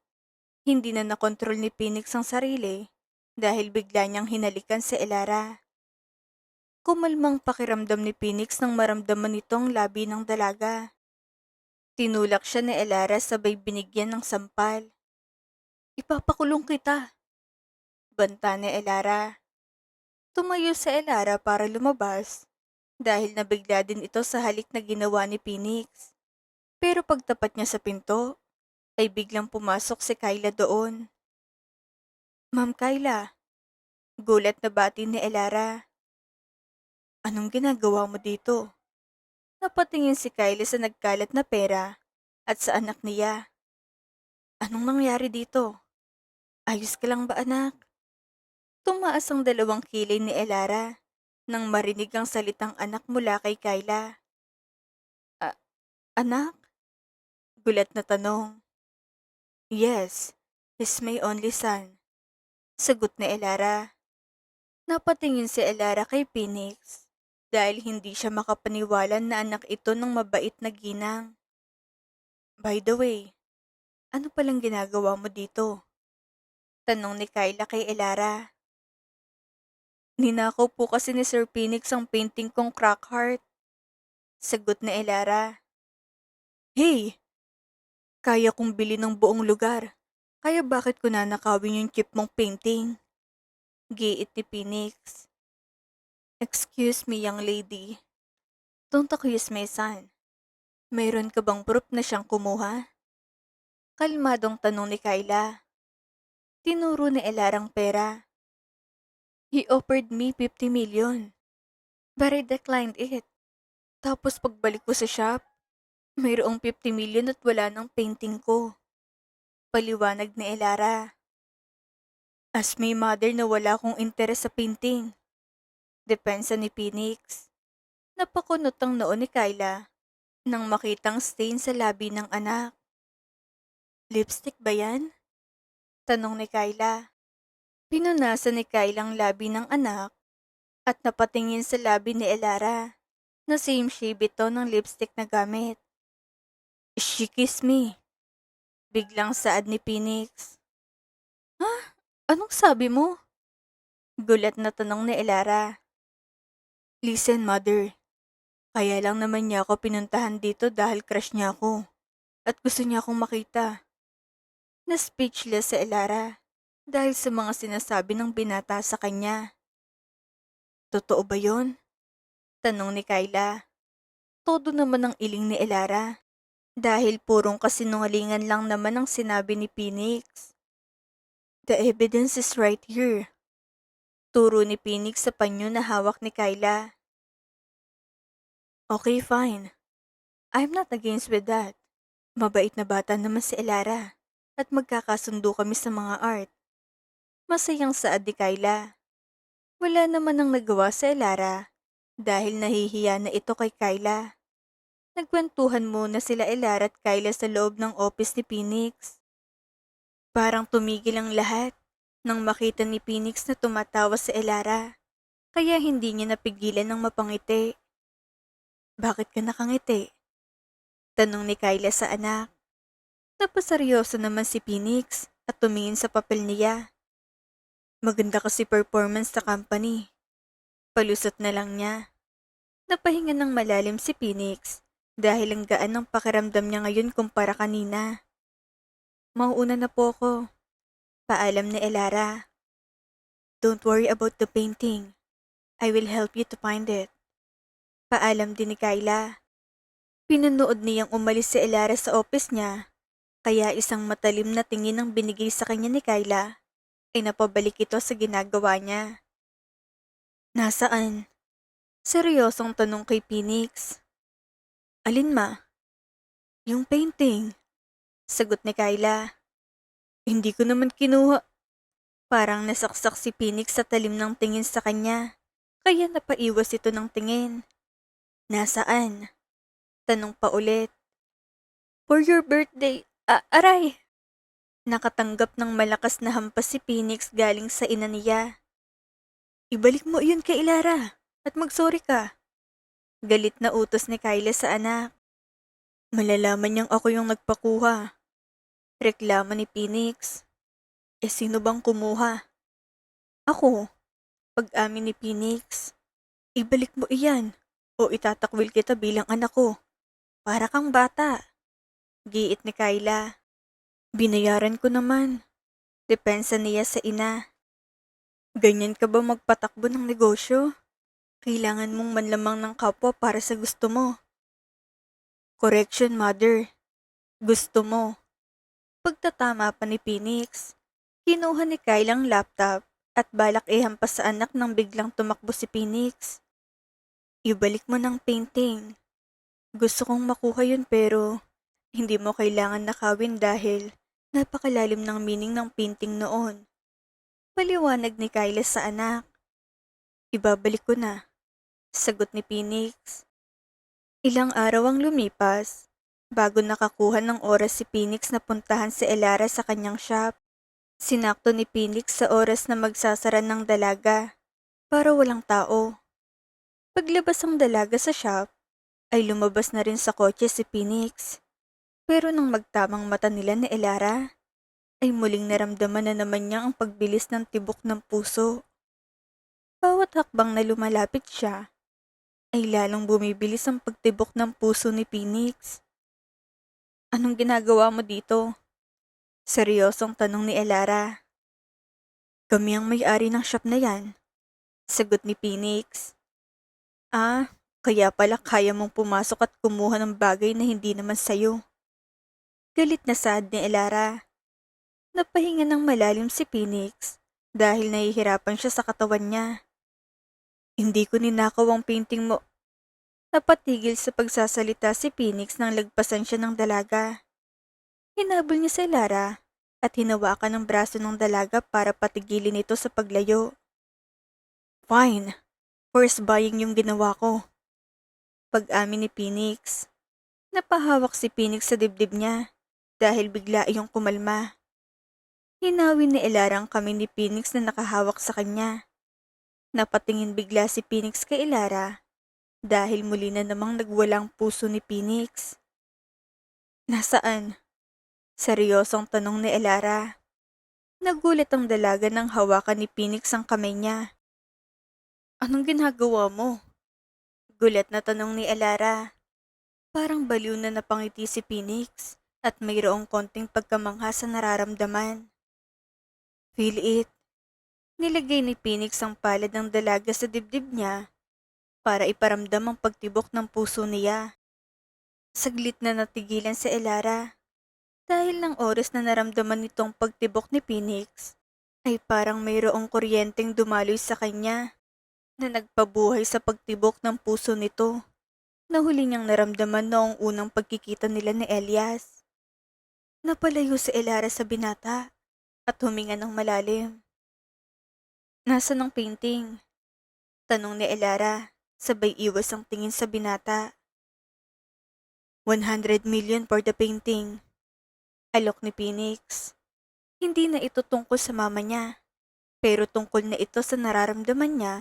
Hindi na nakontrol ni Phoenix ang sarili dahil bigla niyang hinalikan si Elara. Kumalmang pakiramdam ni Phoenix nang maramdaman nitong labi ng dalaga. Tinulak siya ni Elara sabay binigyan ng sampal. Ipapakulong kita. Banta ni Elara. Tumayo si Elara para lumabas dahil nabigla din ito sa halik na ginawa ni Phoenix. Pero pagtapat niya sa pinto, ay biglang pumasok si Kyla doon. Ma'am Kyla, gulat na bati ni Elara. Anong ginagawa mo dito? Napatingin si Kyla sa nagkalat na pera at sa anak niya. Anong nangyari dito? Ayos ka lang ba anak? Tumaas ang dalawang kilay ni Elara nang marinig ang salitang anak mula kay Kyla. Anak? Gulat na tanong. Yes, he's my only son. Sagot ni Elara. Napatingin si Elara kay Phoenix dahil hindi siya makapaniwala na anak ito ng mabait na ginang. By the way, ano palang ginagawa mo dito? Tanong ni Kyla kay Elara. Ninakaw po kasi ni Sir Phoenix ang painting kong crack heart. Sagot ni Elara. Hey! Kaya kong bili ng buong lugar. Kaya bakit ko nanakawin yung cheap mong painting? Giit ni Phoenix. Excuse me, young lady. Don't accuse my son. Mayroon ka bang proof na siyang kumuha? Kalmadong tanong ni Kyla. Tinuro ni Elarang pera. He offered me 50 million. But I declined it. Tapos pagbalik ko sa shop, mayroong 50 million at wala ng painting ko. Paliwanag ni Elara. As may mother na wala akong interes sa painting. Depensa ni Phoenix. Napakunot ang noo ni Kyla nang makitang stain sa labi ng anak. Lipstick ba yan? Tanong ni Kyla. Pinunasan ni Kyla ang labi ng anak at napatingin sa labi ni Elara na same shade ito ng lipstick na gamit. She kissed me. Biglang saad ni Phoenix. Ha? Anong sabi mo? Gulat na tanong ni Elara. Listen, mother. Kaya lang naman niya ako pinuntahan dito dahil crush niya ako at gusto niya akong makita. Na speechless sa Elara dahil sa mga sinasabi ng binata sa kanya. Totoo ba yon? Tanong ni Kyla. Todo naman ang iling ni Elara dahil purong kasinungalingan lang naman ang sinabi ni Phoenix. The evidence is right here. Turo ni Phoenix sa panyo na hawak ni Kyla. Okay, fine. I'm not against with that. Mabait na bata naman si Elara at magkakasundo kami sa mga art. Masayang saad ni Kyla. Wala naman ang nagawa sa Elara dahil nahihiya na ito kay Kyla. Nagkwentuhan muna sila Elara at Kyla sa loob ng office ni Phoenix. Parang tumigil ang lahat nang makita ni Phoenix na tumatawa sa Elara, kaya hindi niya napigilan ng mapangiti. Bakit ka nakangiti? Tanong ni Kyla sa anak. Napaseryoso naman si Phoenix at tumingin sa papel niya. Maganda kasi performance sa company. Palusot na lang niya. Napahinga ng malalim si Phoenix dahil ang gaan ng pakiramdam niya ngayon kumpara kanina. Mauuna na po ako. Paalam ni Elara. Don't worry about the painting. I will help you to find it. Paalam din ni Kyla. Pinunood niyang umalis si Elara sa office niya, kaya isang matalim na tingin ang binigay sa kanya ni Kyla ay napabalik ito sa ginagawa niya. Nasaan? Seryosong tanong kay Phoenix. Alin ma? Yung painting. Sagot ni Kyla. Hindi ko naman kinuha. Parang nasaksak si Phoenix sa talim ng tingin sa kanya, kaya napaiwas ito ng tingin. Nasaan? Tanong pa ulit. For your birthday, aray! Nakatanggap ng malakas na hampas si Phoenix galing sa ina niya. Ibalik mo iyon kay Elara at magsorry ka. Galit na utos ni Kyla sa anak. Malalaman niyang ako yung nagpakuha. Reklamo ni Phoenix. Sino bang kumuha? Ako. Pag-amin ni Phoenix. Ibalik mo iyan o itatakwil kita bilang anak ko. Para kang bata. Giit ni Kyla. Binayaran ko naman. Depensa niya sa ina. Ganyan ka ba magpatakbo ng negosyo? Kailangan mong manlamang ng kapwa para sa gusto mo. Correction, mother. Gusto mo. Pagtatama pa ni Phoenix, kinuha ni Kyla ang laptop at balak ihampas sa anak nang biglang tumakbo si Phoenix. Ibalik mo ng painting. Gusto kong makuha yun pero hindi mo kailangan nakawin dahil napakalalim ng meaning ng painting noon. Paliwanag ni Kyla sa anak. Ibabalik ko na. Sagot ni Phoenix. Ilang araw ang lumipas bago nakakuha ng oras si Phoenix na puntahan si Elara sa kanyang shop. Sinakto ni Phoenix sa oras na magsasara ng dalaga para walang tao. Paglabas ang dalaga sa shop, ay lumabas na rin sa kotse si Phoenix. Pero nang magtamang mata nila ni Elara, ay muling naramdaman na naman niya ang pagbilis ng tibok ng puso. Bawat hakbang na lumalapit siya, ay lalong bumibilis ang pagtibok ng puso ni Phoenix. Anong ginagawa mo dito? Seryosong tanong ni Elara. Kami ang may-ari ng shop na yan. Sagot ni Phoenix. Kaya pala kaya mong pumasok at kumuha ng bagay na hindi naman sayo. Galit na saad ni Elara. Napahinga ng malalim si Phoenix dahil nahihirapan siya sa katawan niya. Hindi ko ninakaw ang painting mo. Napatigil sa pagsasalita si Phoenix nang lagpasan siya ng dalaga. Hinabol niya si Elara at hinawakan ng braso ng dalaga para patigilin ito sa paglayo. Fine. Horse buying yung ginawa ko. Pag-amin ni Phoenix. Napahawak si Phoenix sa dibdib niya dahil bigla iyong kumalma. Hinawin ni Elara ang kamay ni Phoenix na nakahawak sa kanya. Napatingin bigla si Phoenix kay Elara dahil muli na namang nagwalang puso ni Phoenix. Nasaan? Seryosong tanong ni Elara. Nagulat ang dalaga nang hawakan ni Phoenix ang kamay niya. Anong ginagawa mo? Gulat na tanong ni Elara. Parang baliw na napangiti si Phoenix at mayroong konting pagkamangha sa nararamdaman. Feel it. Nilagay ni Phoenix ang palad ng dalaga sa dibdib niya para iparamdam ang pagtibok ng puso niya. Saglit na natigilan si Elara. Dahil ng oras na naramdaman nitong pagtibok ni Phoenix, ay parang mayroong kuryenteng dumaloy sa kanya na nagpabuhay sa pagtibok ng puso nito na huli niyang naramdaman noong unang pagkikita nila ni Elias. Napalayo si Elara sa binata at huminga ng malalim. Nasaan ang painting? Tanong ni Elara, sabay iwas ang tingin sa binata. 100 million for the painting. Alok ni Phoenix. Hindi na ito tungkol sa mama niya, pero tungkol na ito sa nararamdaman niya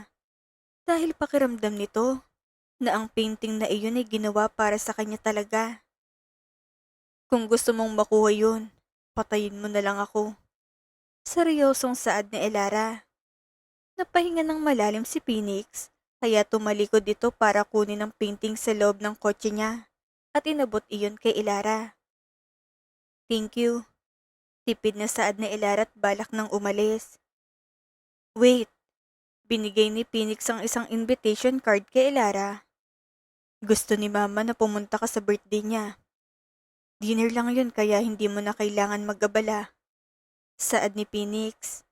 dahil pakiramdam nito na ang painting na iyon ay ginawa para sa kanya talaga. Kung gusto mong makuha yun, patayin mo na lang ako. Seryosong saad ni Elara. Napahinga ng malalim si Phoenix kaya tumalikod ito para kunin ang painting sa loob ng kotse niya at inabot iyon kay Elara. Thank you. Tipid na saad ni Elara at balak nang umalis. Wait, binigay ni Phoenix ang isang invitation card kay Elara. Gusto ni Mama na pumunta ka sa birthday niya. Dinner lang yun kaya hindi mo na kailangan mag-abala. Saad ni Phoenix.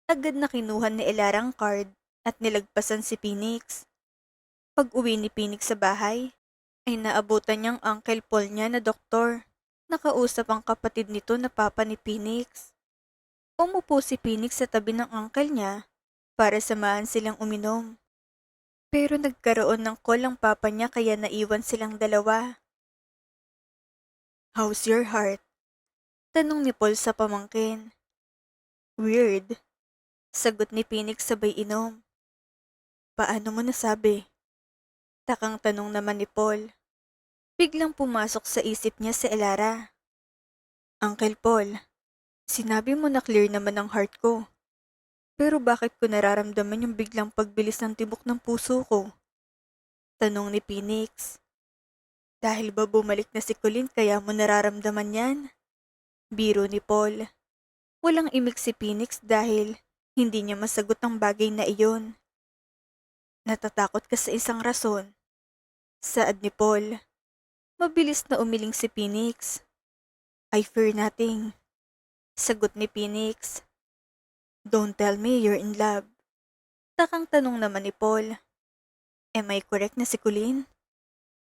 Agad na kinuha ni Elara ang card at nilagpasan si Phoenix. Pag-uwi ni Phoenix sa bahay, ay naabutan niyang Uncle Paul niya na doktor. Nakausap ang kapatid nito na papa ni Phoenix. Umupo si Phoenix sa tabi ng uncle niya para samahan silang uminom. Pero nagkaroon ng call ang papa niya kaya naiwan silang dalawa. How's your heart? Tanong ni Paul sa pamangkin. Weird. Sagot ni Phoenix sabay inom. Paano mo nasabi? Takang tanong naman ni Paul. Biglang pumasok sa isip niya si Elara. Uncle Paul, sinabi mo na clear naman ang heart ko. Pero bakit ko nararamdaman yung biglang pagbilis ng tibok ng puso ko? Tanong ni Phoenix. Dahil ba bumalik na si Colleen kaya mo nararamdaman yan? Biro ni Paul. Walang imik si Phoenix dahil hindi niya masagot ang bagay na iyon. Natatakot ka sa isang rason. Saad ni Paul. Mabilis na umiling si Phoenix. I fear nothing. Sagot ni Phoenix. Don't tell me you're in love. Takang tanong naman ni Paul. Am I correct na si Colleen?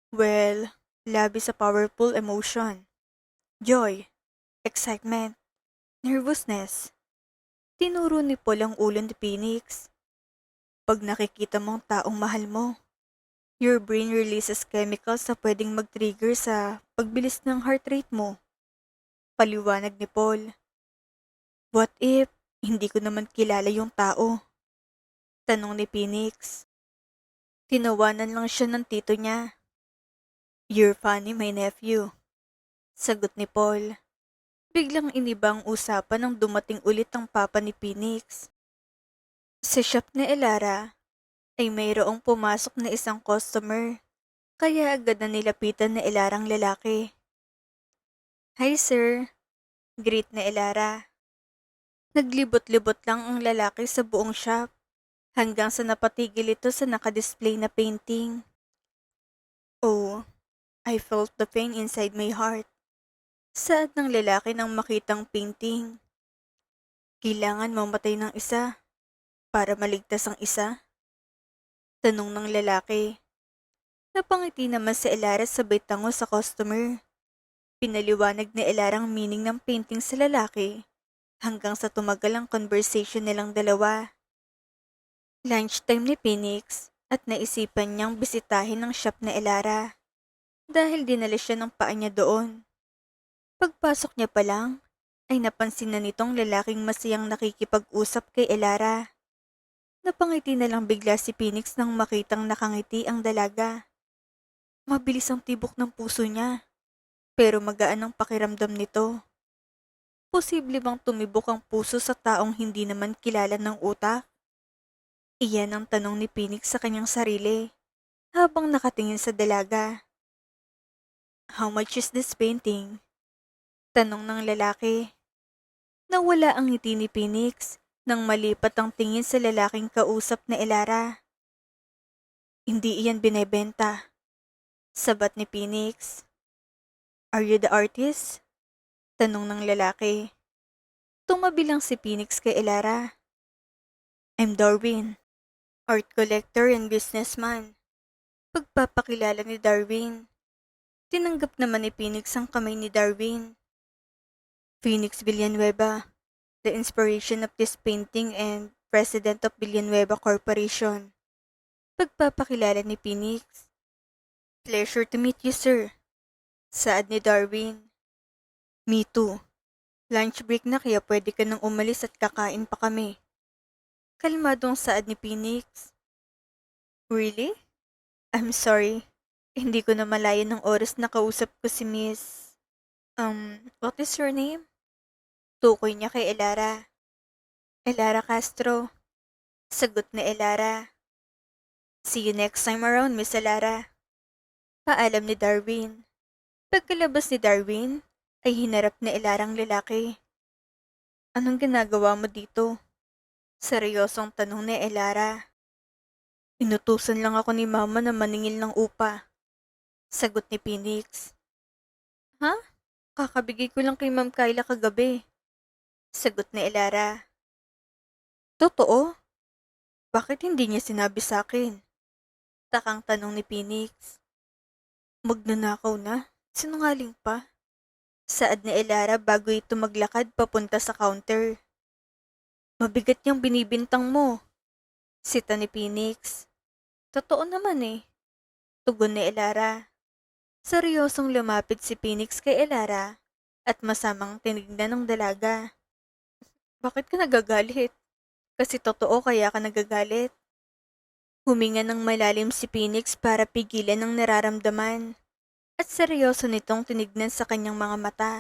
Well, love is a powerful emotion. Joy, excitement, nervousness. Tinuro ni Paul ang ulo ni Phoenix. Pag nakikita mo ang taong mahal mo, your brain releases chemicals na pwedeng mag-trigger sa pagbilis ng heart rate mo. Paliwanag ni Paul. What if hindi ko naman kilala yung tao? Tanong ni Phoenix. Tinawanan lang siya ng tito niya. You're funny, my nephew. Sagot ni Paul. Biglang iniba ang usapan nang dumating ulit ang papa ni Phoenix. Sa shop ni Elara ay mayroong pumasok na isang customer, kaya agad na nilapitan ni Elara ang lalaki. Hi sir, greet ni Elara. Naglibot-libot lang ang lalaki sa buong shop hanggang sa napatigil ito sa nakadisplay na painting. Oh, I felt the pain inside my heart. Saad ng lalaki nang makitang painting. Kailangan mamatay ng isa para maligtas ang isa? Tanong ng lalaki. Napangiti naman si Elara sabay tango sa customer. Pinaliwanag ni Elara ang meaning ng painting sa lalaki hanggang sa tumagal ang conversation nilang dalawa. Lunchtime ni Phoenix at naisipan niyang bisitahin ang shop na Elara dahil dinala siya ng paa niya doon. Pagpasok niya pa lang, ay napansin na nitong lalaking masayang nakikipag-usap kay Elara. Napangiti na lang bigla si Phoenix nang makitang nakangiti ang dalaga. Mabilis ang tibok ng puso niya, pero magaan ang pakiramdam nito. Posible bang tumibok ang puso sa taong hindi naman kilala ng utak? Iyan ang tanong ni Phoenix sa kanyang sarili habang nakatingin sa dalaga. How much is this painting? Tanong ng lalaki. Nawala ang ngiti ni Phoenix nang malipat ang tingin sa lalaking kausap na Elara. Hindi iyan binebenta. Sabat ni Phoenix. Are you the artist? Tanong ng lalaki. Tumabi lang si Phoenix kay Elara. I'm Darwin, art collector and businessman. Pagpapakilala ni Darwin. Tinanggap naman ni Phoenix ang kamay ni Darwin. Phoenix Villanueva, the inspiration of this painting and president of Villanueva Corporation. Pagpapakilala ni Phoenix. Pleasure to meet you, sir. Saad ni Darwin. Me too. Lunch break na kaya pwede ka nang umalis at kakain pa kami. Kalmadong saad ni Phoenix. Really? I'm sorry. Hindi ko na malayan ng oras na kausap ko si Miss... what is your name? Tukoy niya kay Elara. Elara Castro. Sagot na Elara. See you next time around, Miss Elara. Paalam ni Darwin. Pagkalabas ni Darwin, ay hinarap na Elarang lalaki. Anong ginagawa mo dito? Seryosong tanong ni Elara. Inutusan lang ako ni Mama na maningil ng upa. Sagot ni Phoenix. Ha? Kakabigay ko lang kay Ma'am Kyla kagabi. Sagot ni Elara. Totoo? Bakit hindi niya sinabi sa akin? Takang tanong ni Phoenix. Magnanakaw na? Sinungaling pa? Saad ni Elara bago ito maglakad papunta sa counter. Mabigat niyang binibintang mo. Sita ni Phoenix. Totoo naman eh. Tugon ni Elara. Seryosong lumapit si Phoenix kay Elara at masamang tinignan ng dalaga. Bakit ka nagagalit? Kasi totoo kaya ka nagagalit. Huminga ng malalim si Phoenix para pigilan ang nararamdaman at seryoso nitong tinignan sa kanyang mga mata.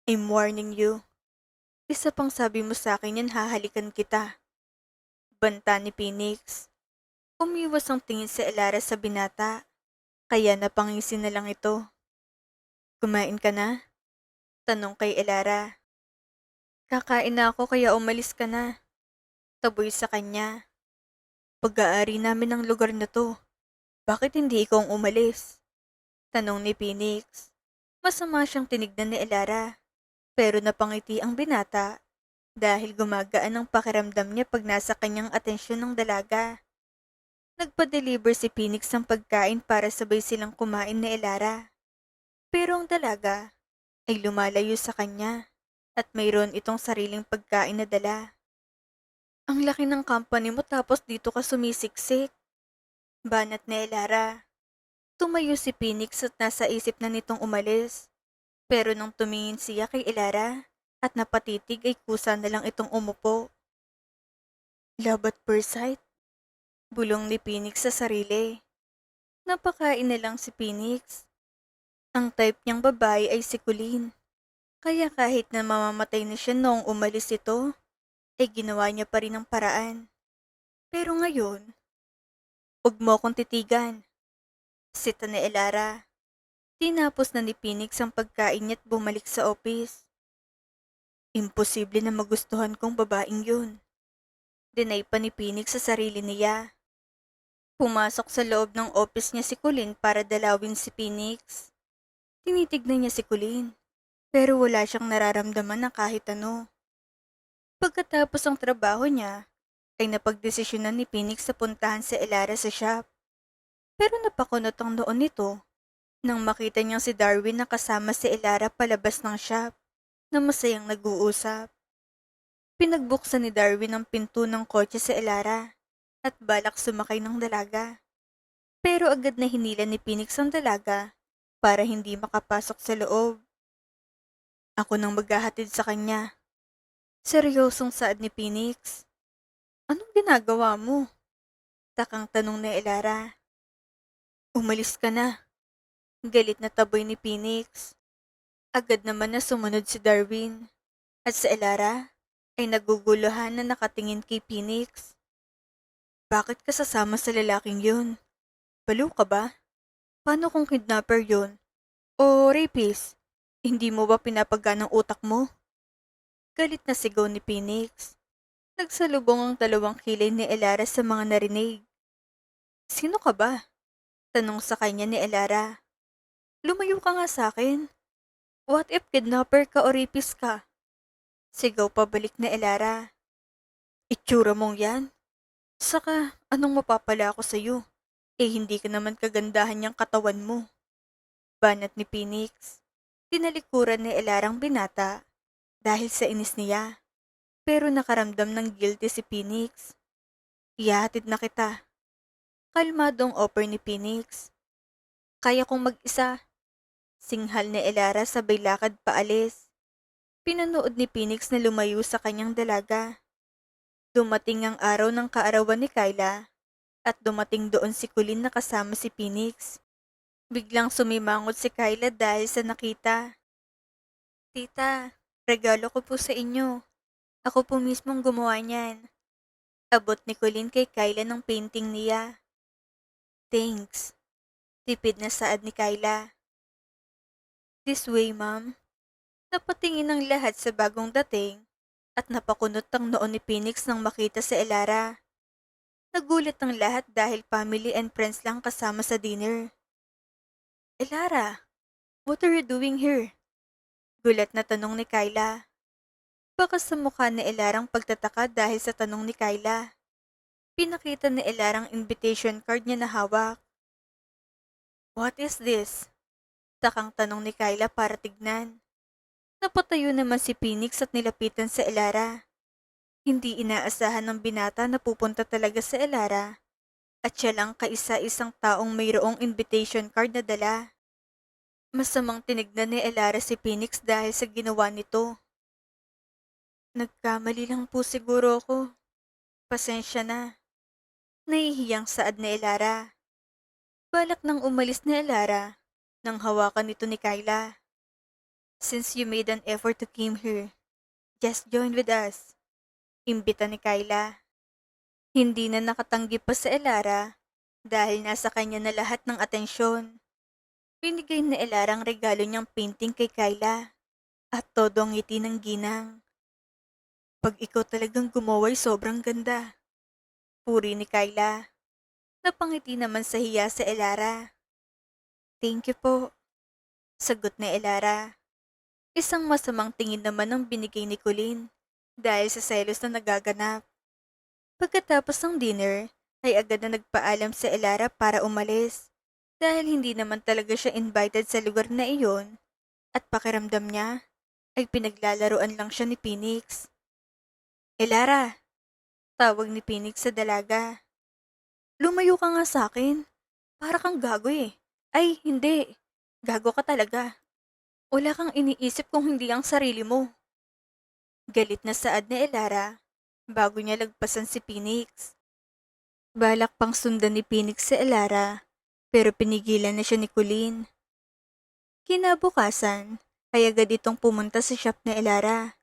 I'm warning you. Isa pang sabi mo sa akin yan hahalikan kita. Banta ni Phoenix. Umiwas ang tingin sa Elara sa binata. Kaya napangisi na lang ito. Kumain ka na? Tanong kay Elara. Kakain na ako kaya umalis ka na. Taboy sa kanya. Pag-aari namin ang lugar na to. Bakit hindi ikaw ang umalis? Tanong ni Phoenix. Masama siyang tinignan ni Elara. Pero napangiti ang binata dahil gumagaan ang pakiramdam niya pag nasa kanyang atensyon ng dalaga. Nagpa-deliver si Phoenix ng pagkain para sabay silang kumain ni Elara. Pero ang dalaga ay lumalayo sa kanya at mayroon itong sariling pagkain na dala. Ang laki ng company mo tapos dito ka sumisiksik. Banat ni Elara. Tumayo si Phoenix at nasa isip na nitong umalis. Pero nang tumingin siya kay Elara at napatitig ay kusa na lang itong umupo. Love at first sight? Bulong ni Phoenix sa sarili. Napakain na lang si Phoenix. Ang type niyang babae ay si Colleen. Kaya kahit na mamamatay na siya noong umalis ito, ay ginawa niya pa rin ang paraan. Pero ngayon, huwag mo akong titigan. Sita ni Elara. Tinapos na ni Phoenix ang pagkain niya at bumalik sa office. Imposible na magustuhan kong babaeng yun. Dinay pa ni Phoenix sa sarili niya. Pumasok sa loob ng office niya si Colleen para dalawin si Phoenix. Tinitignan niya si Colleen, pero wala siyang nararamdaman na kahit ano. Pagkatapos ang trabaho niya, ay napagdesisyonan ni Phoenix sa puntahan si Elara sa shop. Pero napakunot ang noon nito nang makita niyang si Darwin na kasama si Elara palabas ng shop na masayang nag-uusap. Pinagbuksan ni Darwin ang pinto ng kotse sa Elara at balak sumakay ng dalaga. Pero agad na hinila ni Phoenix ang dalaga para hindi makapasok sa loob. Ako nang maghahatid sa kanya. Seryosong saad ni Phoenix. Anong ginagawa mo? Takang tanong ni Elara. Umalis ka na. Galit na taboy ni Phoenix. Agad naman na sumunod si Darwin. At si Elara ay naguguluhan na nakatingin kay Phoenix. Bakit ka sasama sa lalaking yun? Baliw ka ba? Paano kung kidnapper yun? O rapist? Hindi mo ba pinapagaan ang utak mo? Galit na sigaw ni Phoenix. Nagsalubong ang dalawang kilay ni Elara sa mga narinig. Sino ka ba? Tanong sa kanya ni Elara. Lumayo ka nga sa akin. What if kidnapper ka o rapist ka? Sigaw pabalik ni Elara. Itsura mong yan? Saka, anong mapapala ako sa'yo? Hindi ka naman kagandahan niyang katawan mo. Banat ni Phoenix. Tinalikuran ni Elarang binata dahil sa inis niya. Pero nakaramdam ng guilty si Phoenix. Ihahatid na kita. Kalmadong offer ni Phoenix. Kaya kong mag-isa. Singhal ni Elara sabay lakad paalis. Pinanood ni Phoenix na lumayo sa kanyang dalaga. Dumating ang araw ng kaarawan ni Kyla at dumating doon si Colleen na kasama si Phoenix. Biglang sumimangot si Kyla dahil sa nakita. Tita, regalo ko po sa inyo. Ako po mismong gumawa niyan. Abot ni Colleen kay Kyla ng painting niya. Thanks. Tipid na saad ni Kyla. This way, ma'am. Napatingin ang lahat sa bagong dating at napakunot ang noon ni Phoenix nang makita si Elara. Nagulat ang lahat dahil family and friends lang kasama sa dinner. Elara, what are you doing here? Gulat na tanong ni Kyla. Baka sa mukha ni Elarang pagtataka dahil sa tanong ni Kyla. Pinakita ni Elarang invitation card niya na hawak. What is this? Takang tanong ni Kyla para tignan. Napatayo naman si Phoenix at nilapitan sa Elara. Hindi inaasahan ng binata na pupunta talaga sa Elara at siya lang kaisa-isang taong mayroong invitation card na dala. Masamang tinignan ni Elara si Phoenix dahil sa ginawa nito. Nagkamali lang po siguro ako. Pasensya na. Nahihiyang saad ni Elara. Balak nang umalis ni Elara nang hawakan nito ni Kyla. Since you made an effort to come here, just join with us. Imbita ni Kyla. Hindi na nakatanggi pa sa Elara dahil nasa kanya na lahat ng atensyon. Binigay ni Elara ang regalo niyang painting kay Kyla at todo ang ngiti ng ginang. Pag ikaw talagang gumaway sobrang ganda. Puri ni Kyla. Napangiti naman sa hiya sa Elara. Thank you po. Sagot ni Elara. Isang masamang tingin naman ang binigay ni Colleen dahil sa selos na nagaganap. Pagkatapos ng dinner, ay agad na nagpaalam sa Elara para umalis dahil hindi naman talaga siya invited sa lugar na iyon at pakiramdam niya ay pinaglalaruan lang siya ni Phoenix. Elara, tawag ni Phoenix sa dalaga. Lumayo ka nga sa akin. Para kang gago eh. Ay, hindi. Gago ka talaga. Wala kang iniisip kung hindi ang sarili mo. Galit na saad ni Elara bago niya lagpasan si Phoenix. Balak pang sundan ni Phoenix si Elara pero pinigilan na siya ni Colleen. Kinabukasan ay agad itong pumunta sa shop ni Elara.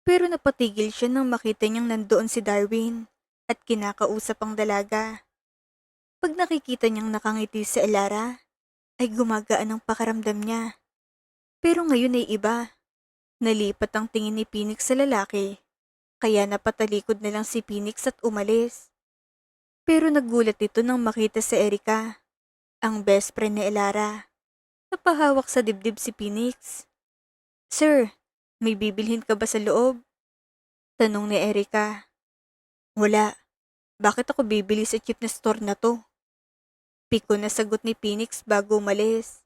Pero napatigil siya nang makita niyang nandoon si Darwin at kinakausap ang dalaga. Pag nakikita niyang nakangiti si Elara, ay gumagaan ang pakaramdam niya. Pero ngayon ay iba. Nalipat ang tingin ni Phoenix sa lalaki, kaya napatalikod na lang si Phoenix at umalis. Pero nagulat ito nang makita si Erica, ang best friend ni Elara. Napahawak sa dibdib si Phoenix. Sir, may bibilhin ka ba sa loob? Tanong ni Erica. Wala. Bakit ako bibili sa cheap na store na to? Piko na sagot ni Phoenix bago umalis.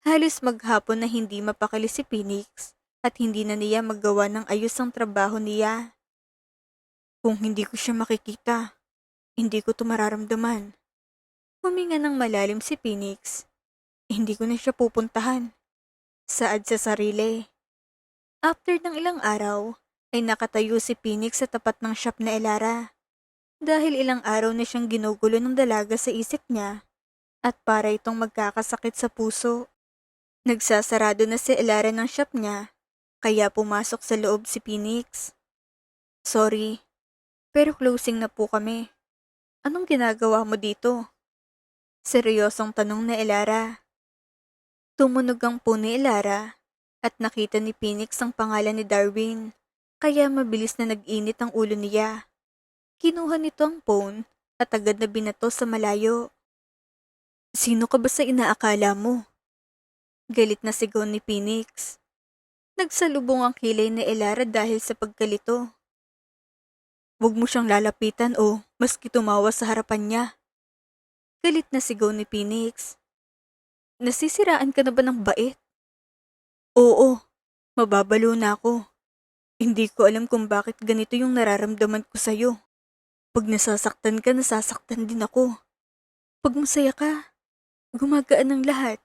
Halos maghapon na hindi mapakali si Phoenix at hindi na niya magawa ng ayos ang trabaho niya. Kung hindi ko siya makikita, Hindi ko to mararamdaman. Huminga ng malalim si Phoenix. Hindi ko na siya pupuntahan. Saad sa sarili. After ng ilang araw, ay nakatayo si Phoenix sa tapat ng shop na Elara. Dahil ilang araw na siyang ginugulo ng dalaga sa isip niya at para itong magkakasakit sa puso. Nagsasarado na si Elara ng shop niya, kaya pumasok sa loob si Phoenix. Sorry, pero closing na po kami. Anong ginagawa mo dito? Seryosong tanong na Elara. Tumunog ang puno ni Elara at nakita ni Phoenix ang pangalan ni Darwin, kaya mabilis na nag-init ang ulo niya. Kinuha nito ang phone at agad na binato sa malayo. Sino ka ba sa inaakala mo? Galit na sigaw ni Phoenix. Nagsalubong ang kilay ni Elara dahil sa pagkalito. Huwag mo siyang lalapitan o maski tumawa sa harapan niya. Galit na sigaw ni Phoenix. Nasisiraan ka na ba ng bait? Oo, mababalo na ako. Hindi ko alam kung bakit ganito yung nararamdaman ko sa'yo. Pag nasasaktan ka, nasasaktan din ako. Pag masaya ka, gumagaan ang lahat.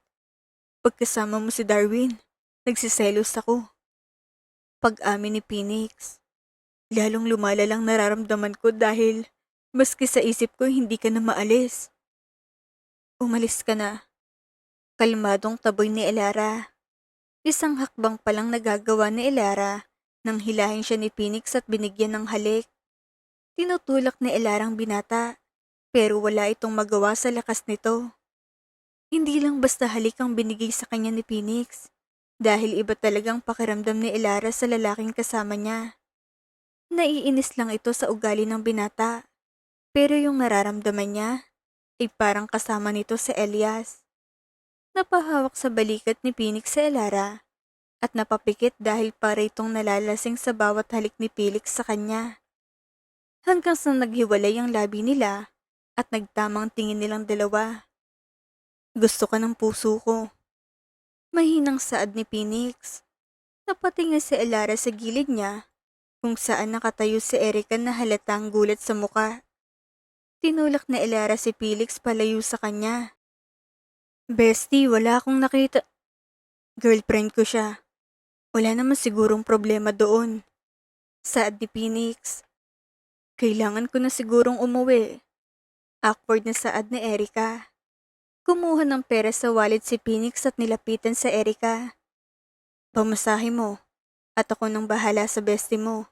Pagkasama mo si Darwin, nagsiselos ako. Pag-amin ni Phoenix, lalong lumalalang nararamdaman ko dahil maski sa isip ko hindi ka na maalis. Umalis ka na. Kalmadong taboy ni Elara. Isang hakbang palang nagagawa ni Elara nang hilahin siya ni Phoenix at binigyan ng halik. Tinutulak ni Elarang binata, pero wala itong magawa sa lakas nito. Hindi lang basta halik ang binigay sa kanya ni Phoenix, dahil iba talagang pakiramdam ni Elara sa lalaking kasama niya. Naiinis lang ito sa ugali ng binata, pero yung nararamdaman niya ay parang kasama nito si Elias. Napahawak sa balikat ni Phoenix sa Elara at napapikit dahil para itong nalalasing sa bawat halik ni Felix sa kanya. Hanggang sa naghiwalay ang labi nila at nagtamang tingin nilang dalawa. Gusto ka ng puso ko. Mahinang saad ni Phoenix. Napatingin si Elara sa gilid niya kung saan nakatayo si Erica na halatang gulat sa muka. Tinulak na Elara si Felix palayo sa kanya. Bestie, wala akong nakita. Girlfriend ko siya. Wala naman sigurong problema doon. Saad ni Phoenix. Kailangan ko na sigurong umuwi. Awkward na saad ni Erica. Kumuha ng pera sa wallet si Phoenix at nilapitan sa Erica. Pamasahe mo at ako nang bahala sa bestie mo.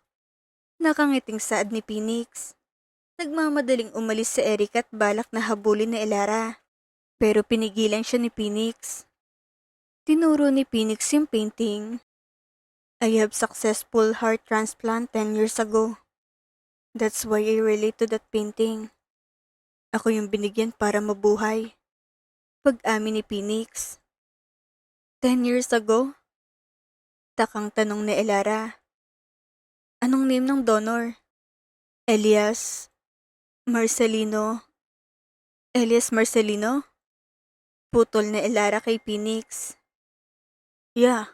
Nakangiting saad ni Phoenix. Nagmamadaling umalis si Erica at balak na habulin ni Elara. Pero pinigilan siya ni Phoenix. Tinuro ni Phoenix yung painting. I have successful heart transplant 10 years ago. That's why I relate to that painting. Ako yung binigyan para mabuhay. Pag-amin ni Phoenix. 10 years ago? Takang tanong ni Elara. Anong name ng donor? Elias Marcelino. Elias Marcelino? Putol na Elara kay Phoenix. Yeah,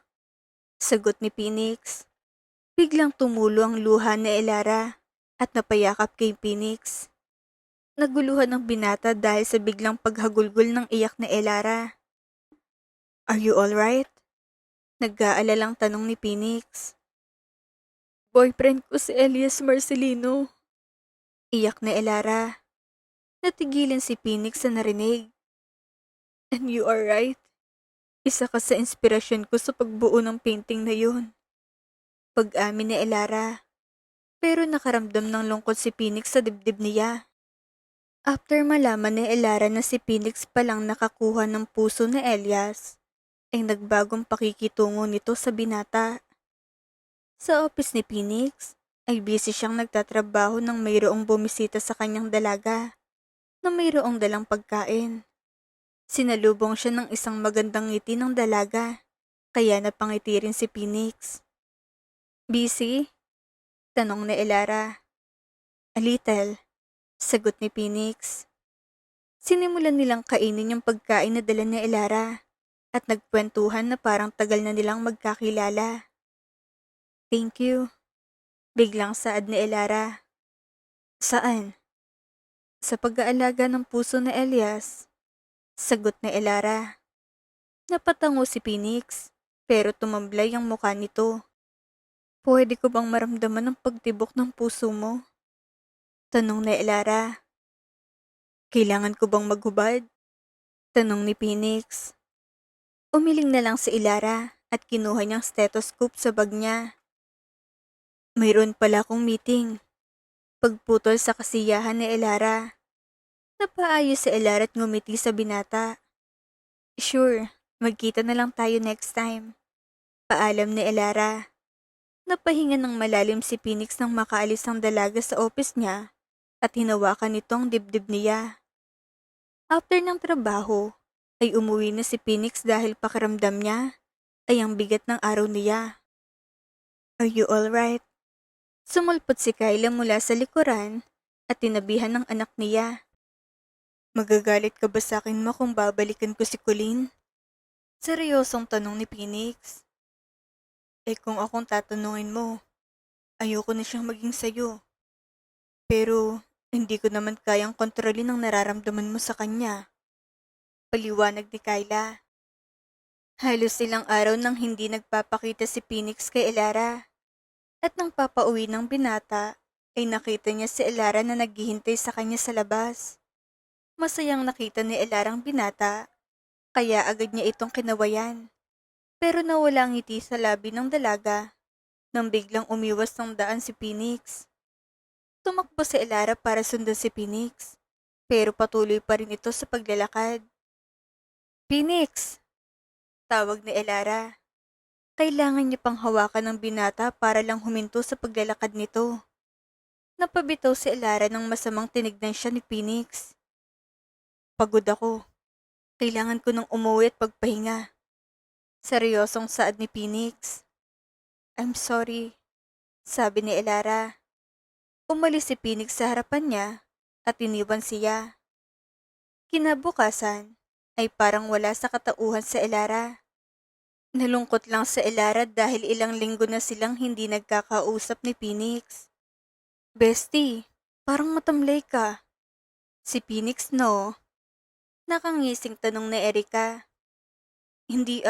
sagot ni Phoenix. Biglang tumulo ang luha ni Elara at napayakap kay Phoenix. Naguluhan ng binata dahil sa biglang paghagulgol ng iyak ni Elara. Are you alright? Nag-aalalang tanong ni Phoenix. Boyfriend ko si Elias Marcelino. Iyak ni Elara. Natigilan si Phoenix sa narinig. And you are right. Isa ka sa inspirasyon ko sa pagbuo ng painting na yun. Pag-amin ni Elara. Pero nakaramdam ng lungkot si Phoenix sa dibdib niya. After malaman ni Elara na si Phoenix palang nakakuha ng puso ni Elias, ay nagbagong pakikitungo nito sa binata. Sa office ni Phoenix, ay busy siyang nagtatrabaho nang mayroong bumisita sa kanyang dalaga na mayroong dalang pagkain. Sinalubong siya ng isang magandang ngiti ng dalaga, kaya napangiti rin si Phoenix. Busy? Tanong ni Elara. A little, sagot ni Phoenix. Sinimulan nilang kainin yung pagkain na dala ni Elara at nagkwentuhan na parang tagal na nilang magkakilala. Thank you. Biglang saad ni Elara. Saan? Sa pag-aalaga ng puso ni Elias, sagot ni Elara. Napatango si Phoenix, pero tumamblay ang mukha nito. Pwede ko bang maramdaman ang pagtibok ng puso mo? Tanong ni Elara. Kailangan ko bang maghubad? Tanong ni Phoenix. Umiling na lang si Elara at kinuha niyang stethoscope sa bag niya. Mayroon pala akong meeting. Pagputol sa kasiyahan ni Elara. Napaayos si Elara at ngumiti sa binata. Sure, magkita na lang tayo next time. Paalam ni Elara. Napahinga ng malalim si Phoenix nang makaalis ang dalaga sa office niya at hinawakan nito ang dibdib niya. After ng trabaho, ay umuwi na si Phoenix dahil pakiramdam niya ay ang bigat ng araw niya. Are you alright? Sumulpot si Kyla mula sa likuran at tinabihan ng anak niya. Magagalit ka ba sa akin mo kung babalikan ko si Colleen? Seryosong tanong ni Phoenix. Kung akong tatanungin mo, ayoko na siyang maging sayo. Pero hindi ko naman kayang kontrolin ang nararamdaman mo sa kanya. Paliwanag ni Kyla. Halos ilang araw nang hindi nagpapakita si Phoenix kay Elara. At nang papauwi ng binata, ay nakita niya si Elara na naghihintay sa kanya sa labas. Masayang nakita ni Elara ang binata, kaya agad niya itong kinawayan. Pero nawala ang ngiti sa labi ng dalaga nang biglang umiwas ng daan si Phoenix. Tumakbo si Elara para sundan si Phoenix, pero patuloy pa rin ito sa paglalakad. Phoenix! Tawag ni Elara. Kailangan niya pang hawakan ng binata para lang huminto sa paglalakad nito. Napabitaw si Elara nang masamang tinignan siya ni Phoenix. Pagod ako. Kailangan ko nang umuwi at pagpahinga. Seryosong saad ni Phoenix. I'm sorry, sabi ni Elara. Umalis si Phoenix sa harapan niya at iniwan siya. Kinabukasan ay parang wala sa katauhan sa Elara. Nalungkot lang sa Elara dahil ilang linggo na silang hindi nagkakausap ni Phoenix. Bestie, parang matamlay ka. Si Phoenix no? Nakangising tanong ni Erika. Hindi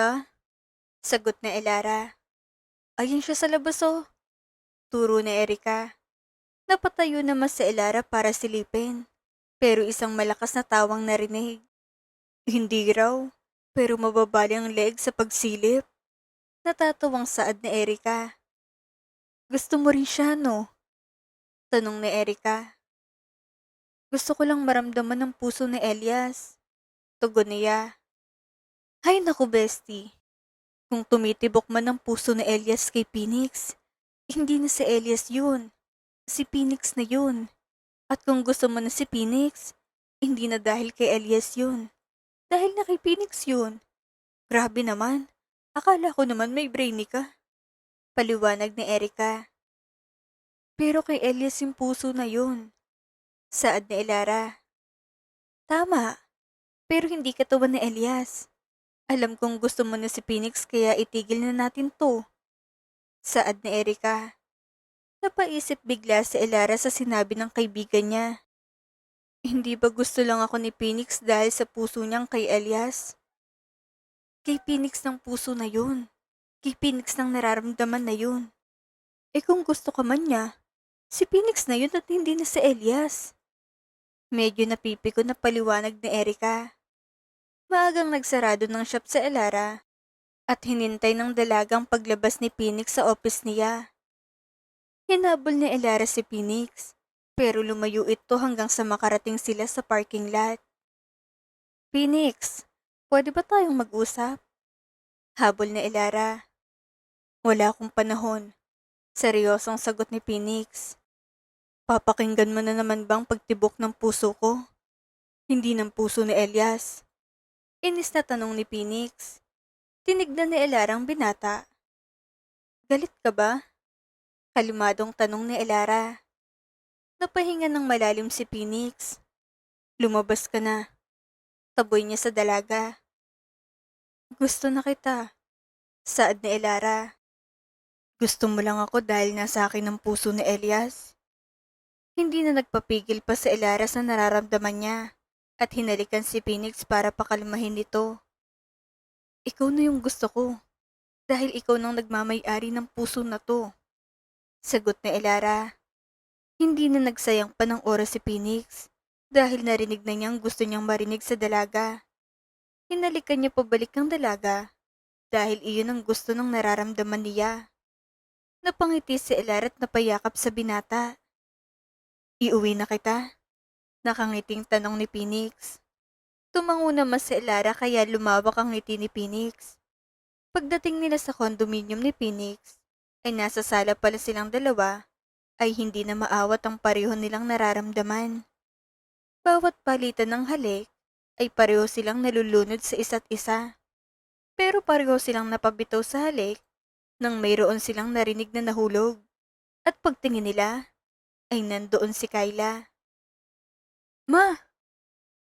sagot ni Elara. Ayun siya sa labas turo ni Erika. Napatayo naman si Elara para silipin, pero isang malakas na tawang narinig. Hindi raw, pero mababali ang leeg sa pagsilip. Natatawang saad ni Erika. Gusto mo rin siya, no? Tanong ni Erika. Gusto ko lang maramdaman ang puso ni Elias. Tugon niya. Hay naku, bestie. Kung tumitibok man ang puso ni Elias kay Phoenix, hindi na si Elias yun. Si Phoenix na yun. At kung gusto mo na si Phoenix, hindi na dahil kay Elias yun. Dahil na kay Phoenix yun. Grabe naman. Akala ko naman may brainy ka. Paliwanag ni Erika. Pero kay Elias yung puso na yun. Saad ni Elara. Tama. Pero hindi katawan ni Elias. Alam kong gusto mo na si Phoenix kaya itigil na natin to. Saad ni Erika. Napaisip bigla si Elara sa sinabi ng kaibigan niya. Hindi ba gusto lang ako ni Phoenix dahil sa puso niyang kay Elias? Kay Phoenix ng puso na yun. Kay Phoenix ng nararamdaman na yun. Kung gusto ka man niya, si Phoenix na yun at hindi na si Elias. Medyo napipiko na paliwanag ni Erika. Maagang nagsarado ng shop sa Elara at hinintay ng dalagang paglabas ni Phoenix sa office niya. Hinabol ni Elara si Phoenix, pero lumayo ito hanggang sa makarating sila sa parking lot. Phoenix, pwede ba tayong mag-usap? Habol ni Elara. Wala akong panahon. Seryosong sagot ni Phoenix. Papakinggan mo na naman bang pagtibok ng puso ko? Hindi ng puso ni Elias. Inis na tanong ni Phoenix. Tinignan ni Elara ang binata. Galit ka ba? Kalimadong tanong ni Elara. Napahinga ng malalim si Phoenix. Lumabas ka na. Taboy niya sa dalaga. Gusto na kita. Saad ni Elara. Gusto mo lang ako dahil nasa akin ang puso ni Elias? Hindi na nagpapigil pa si Elara sa nararamdaman niya at hinalikan si Phoenix para pakalmahin nito. Ikaw na yung gusto ko dahil ikaw nang nagmamay-ari ng puso na to. Sagot ni Elara. Hindi na nagsayang pa ng oras si Phoenix dahil narinig na niyang gusto niyang marinig sa dalaga. Hinalikan niya pabalik ang dalaga dahil iyon ang gusto ng nararamdaman niya. Napangiti si Elara at napayakap sa binata. Iuwi na kita? Nakangiting tanong ni Phoenix. Tumango naman si Elara kaya lumawak ang ngiti ni Phoenix. Pagdating nila sa condominium ni Phoenix, ay nasa sala pala silang dalawa, ay hindi na maawat ang pareho nilang nararamdaman. Bawat palitan ng halik, ay pareho silang nalulunod sa isa't isa. Pero pareho silang napabitaw sa halik nang mayroon silang narinig na nahulog. At pagtingin nila, ay nandoon si Kyla. Ma!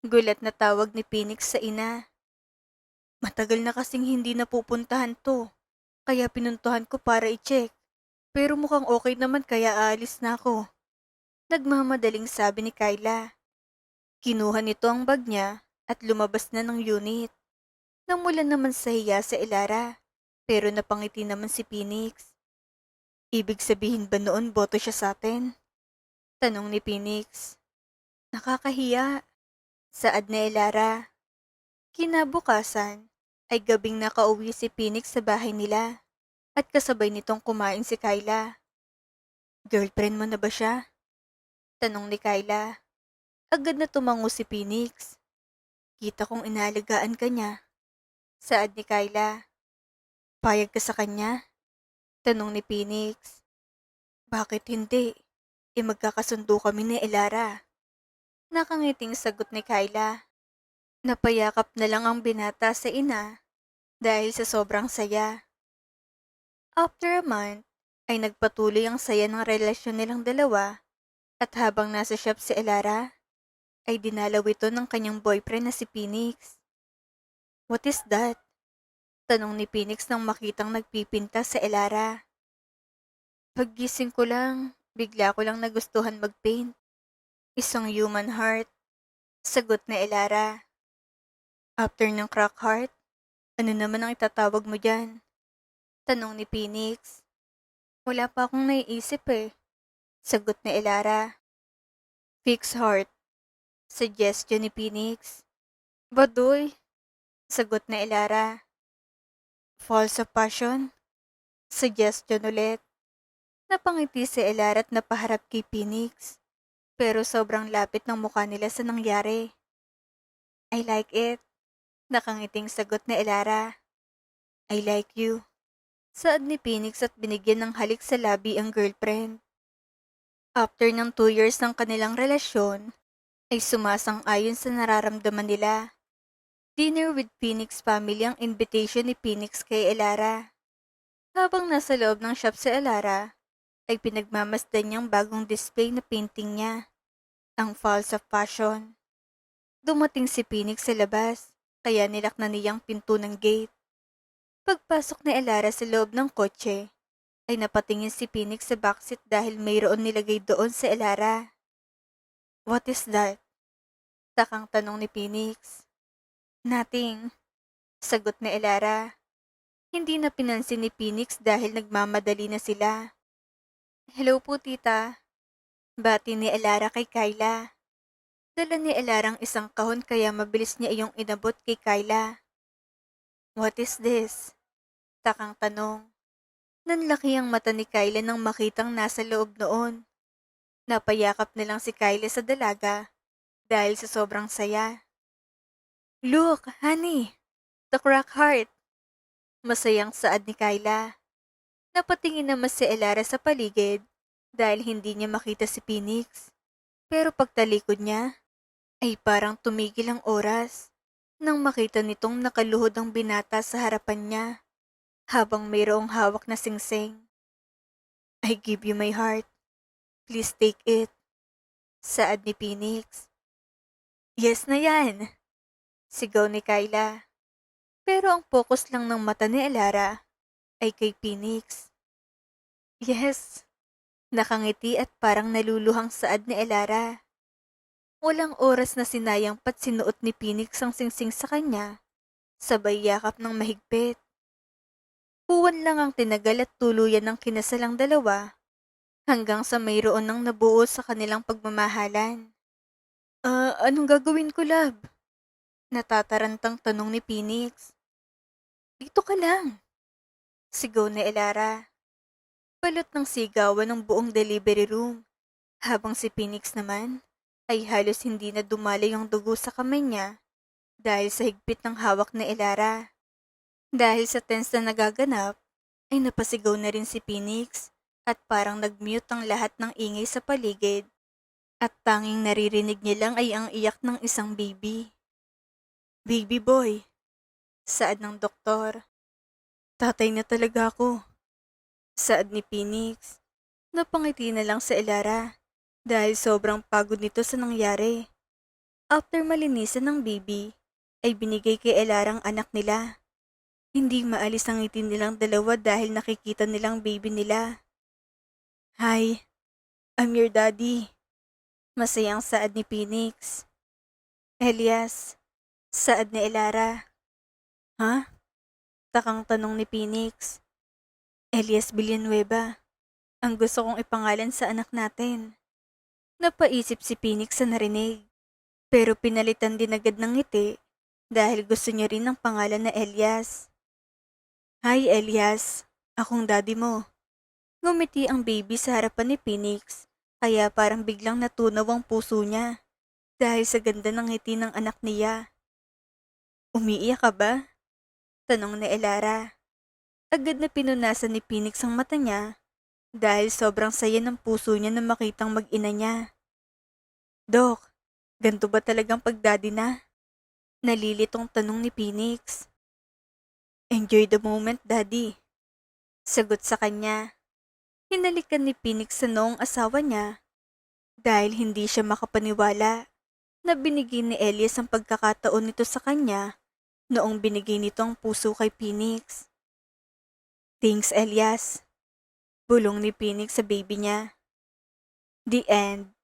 Gulat na tawag ni Phoenix sa ina. Matagal na kasing hindi napupuntahan to, kaya pinuntahan ko para i-check. Pero mukhang okay naman kaya aalis na ako. Nagmamadaling sabi ni Kyla. Kinuha nito ang bag niya at lumabas na ng unit. Namula naman sa hiya sa Elara, pero napangiti naman si Phoenix. Ibig sabihin ba noon boto siya sa atin? Tanong ni Phoenix. Nakakahiya. Saad ni Elara. Kinabukasan ay gabing nakauwi si Phoenix sa bahay nila at kasabay nitong kumain si Kyla. Girlfriend mo na ba siya? Tanong ni Kyla. Agad na tumango si Phoenix. Kita kong inaalagaan ka niya. Saad ni Kyla. Payag ka sa kanya? Tanong ni Phoenix. Bakit hindi? Magkakasundo kami ni Elara. Nakangiting sagot ni Kyla. Napayakap na lang ang binata sa ina dahil sa sobrang saya. After a month, ay nagpatuloy ang saya ng relasyon nilang dalawa at habang nasa shop si Elara, ay dinalaw ito ng kanyang boyfriend na si Phoenix. What is that? Tanong ni Phoenix nang makitang nagpipinta sa Elara. Paggising ko lang, bigla ko lang nagustuhan magpaint. Isang human heart. Sagot na Elara. After ng crack heart, ano naman ang itatawag mo dyan? Tanong ni Phoenix. Wala pa akong naiisip eh. Sagot ni Elara. Fix heart. Suggestion ni Phoenix. Baduy. Sagot na Elara. False of passion. Suggestion ulit. Napangiti si Elara at napaharap kay Phoenix. Pero sobrang lapit ng mukha nila sa nangyari. I like it. Nakangiting sagot ni Elara. I like you. Saad ni Phoenix at binigyan ng halik sa labi ang girlfriend. After ng 2 years ng kanilang relasyon, ay sumasang-ayon sa nararamdaman nila. Dinner with Phoenix family ang invitation ni Phoenix kay Elara. Habang nasa loob ng shop si Elara, ay pinagmamasdan niyang bagong display na painting niya, ang Falls of Passion. Dumating si Phoenix sa labas, kaya nilak na niyang pinto ng gate. Pagpasok ni Elara sa loob ng kotse, ay napatingin si Phoenix sa backseat dahil mayroon nilagay doon sa Elara. What is that? Takang tanong ni Phoenix. Nothing. Sagot ni Elara. Hindi na pinansin ni Phoenix dahil nagmamadali na sila. Hello po tita. Bati ni Elara kay Kyla. Dala ni Elara ang isang kahon kaya mabilis niya iyong inabot kay Kyla. What is this? Takang tanong. Nanlaki ang mata ni Kyla nang makitang nasa loob noon. Napayakap na lang si Kyla sa dalaga dahil sa sobrang saya. Look, honey, the crack heart. Masayang saad ni Kyla. Napatingin naman si Elara sa paligid dahil hindi niya makita si Phoenix. Pero pagtalikod niya, ay parang tumigil ang oras nang makita nitong nakaluhod ang binata sa harapan niya habang mayroong hawak na singsing. I give you my heart. Please take it. Saad ni Phoenix. Yes na yan. Sigaw ni Kyla. Pero ang focus lang ng mata ni Elara ay kay Phoenix. Yes, Nakangiti at parang naluluhang saad ni Elara. Walang oras na sinayang pat sinuot ni Phoenix ang singsing sa kanya, sabay yakap ng mahigpit. Buwan lang ang tinagal at tuluyan ng kinasal ang dalawa, hanggang sa mayroon ng nabuo sa kanilang pagmamahalan. Anong gagawin ko, love? Natatarantang tanong ni Phoenix. Dito ka lang, sigaw ni Elara. Balot ng sigawan ng buong delivery room, habang si Phoenix naman ay halos hindi na dumalay ang dugo sa kamay niya dahil sa higpit ng hawak ni Elara. Dahil sa tense na nagaganap, ay napasigaw na rin si Phoenix at parang nag-mute ang lahat ng ingay sa paligid. At tanging naririnig niya lang ay ang iyak ng isang baby. Baby boy, saad ng doktor. Tatay na talaga ako, saad ni Phoenix. Napangiti na lang sa Elara dahil sobrang pagod nito sa nangyari. After malinisan ng baby, ay binigay kay Elara ang anak nila. Hindi maalis ang ngiti nilang dalawa dahil nakikita nilang baby nila. Hi, I'm your daddy. Masayang saad ni Phoenix. Elias, saad ni Elara. Ha? Takang tanong ni Phoenix. Elias Villanueva, ang gusto kong ipangalan sa anak natin. Napaisip si Phoenix sa narinig, pero pinalitan din agad ng ngiti dahil gusto niya rin ng pangalan na Elias. Hi Elias, akong daddy mo. Ngumiti ang baby sa harapan ni Phoenix, kaya parang biglang natunaw ang puso niya dahil sa ganda ng ngiti ng anak niya. Umiiyak ka ba? Tanong ni Elara. Agad na pinunasan ni Phoenix ang mata niya dahil sobrang saya ng puso niya na makitang mag-ina niya. Dok, ganito ba talagang pagdaddy na? Nalilitong tanong ni Phoenix. Enjoy the moment, daddy. Sagot sa kanya. Hinalikan ni Phoenix sa noong asawa niya dahil hindi siya makapaniwala na binigay ni Elias ang pagkakataon nito sa kanya noong binigay nito ang puso kay Phoenix. Thanks, Elias. Bulong ni Phoenix sa baby niya. The end.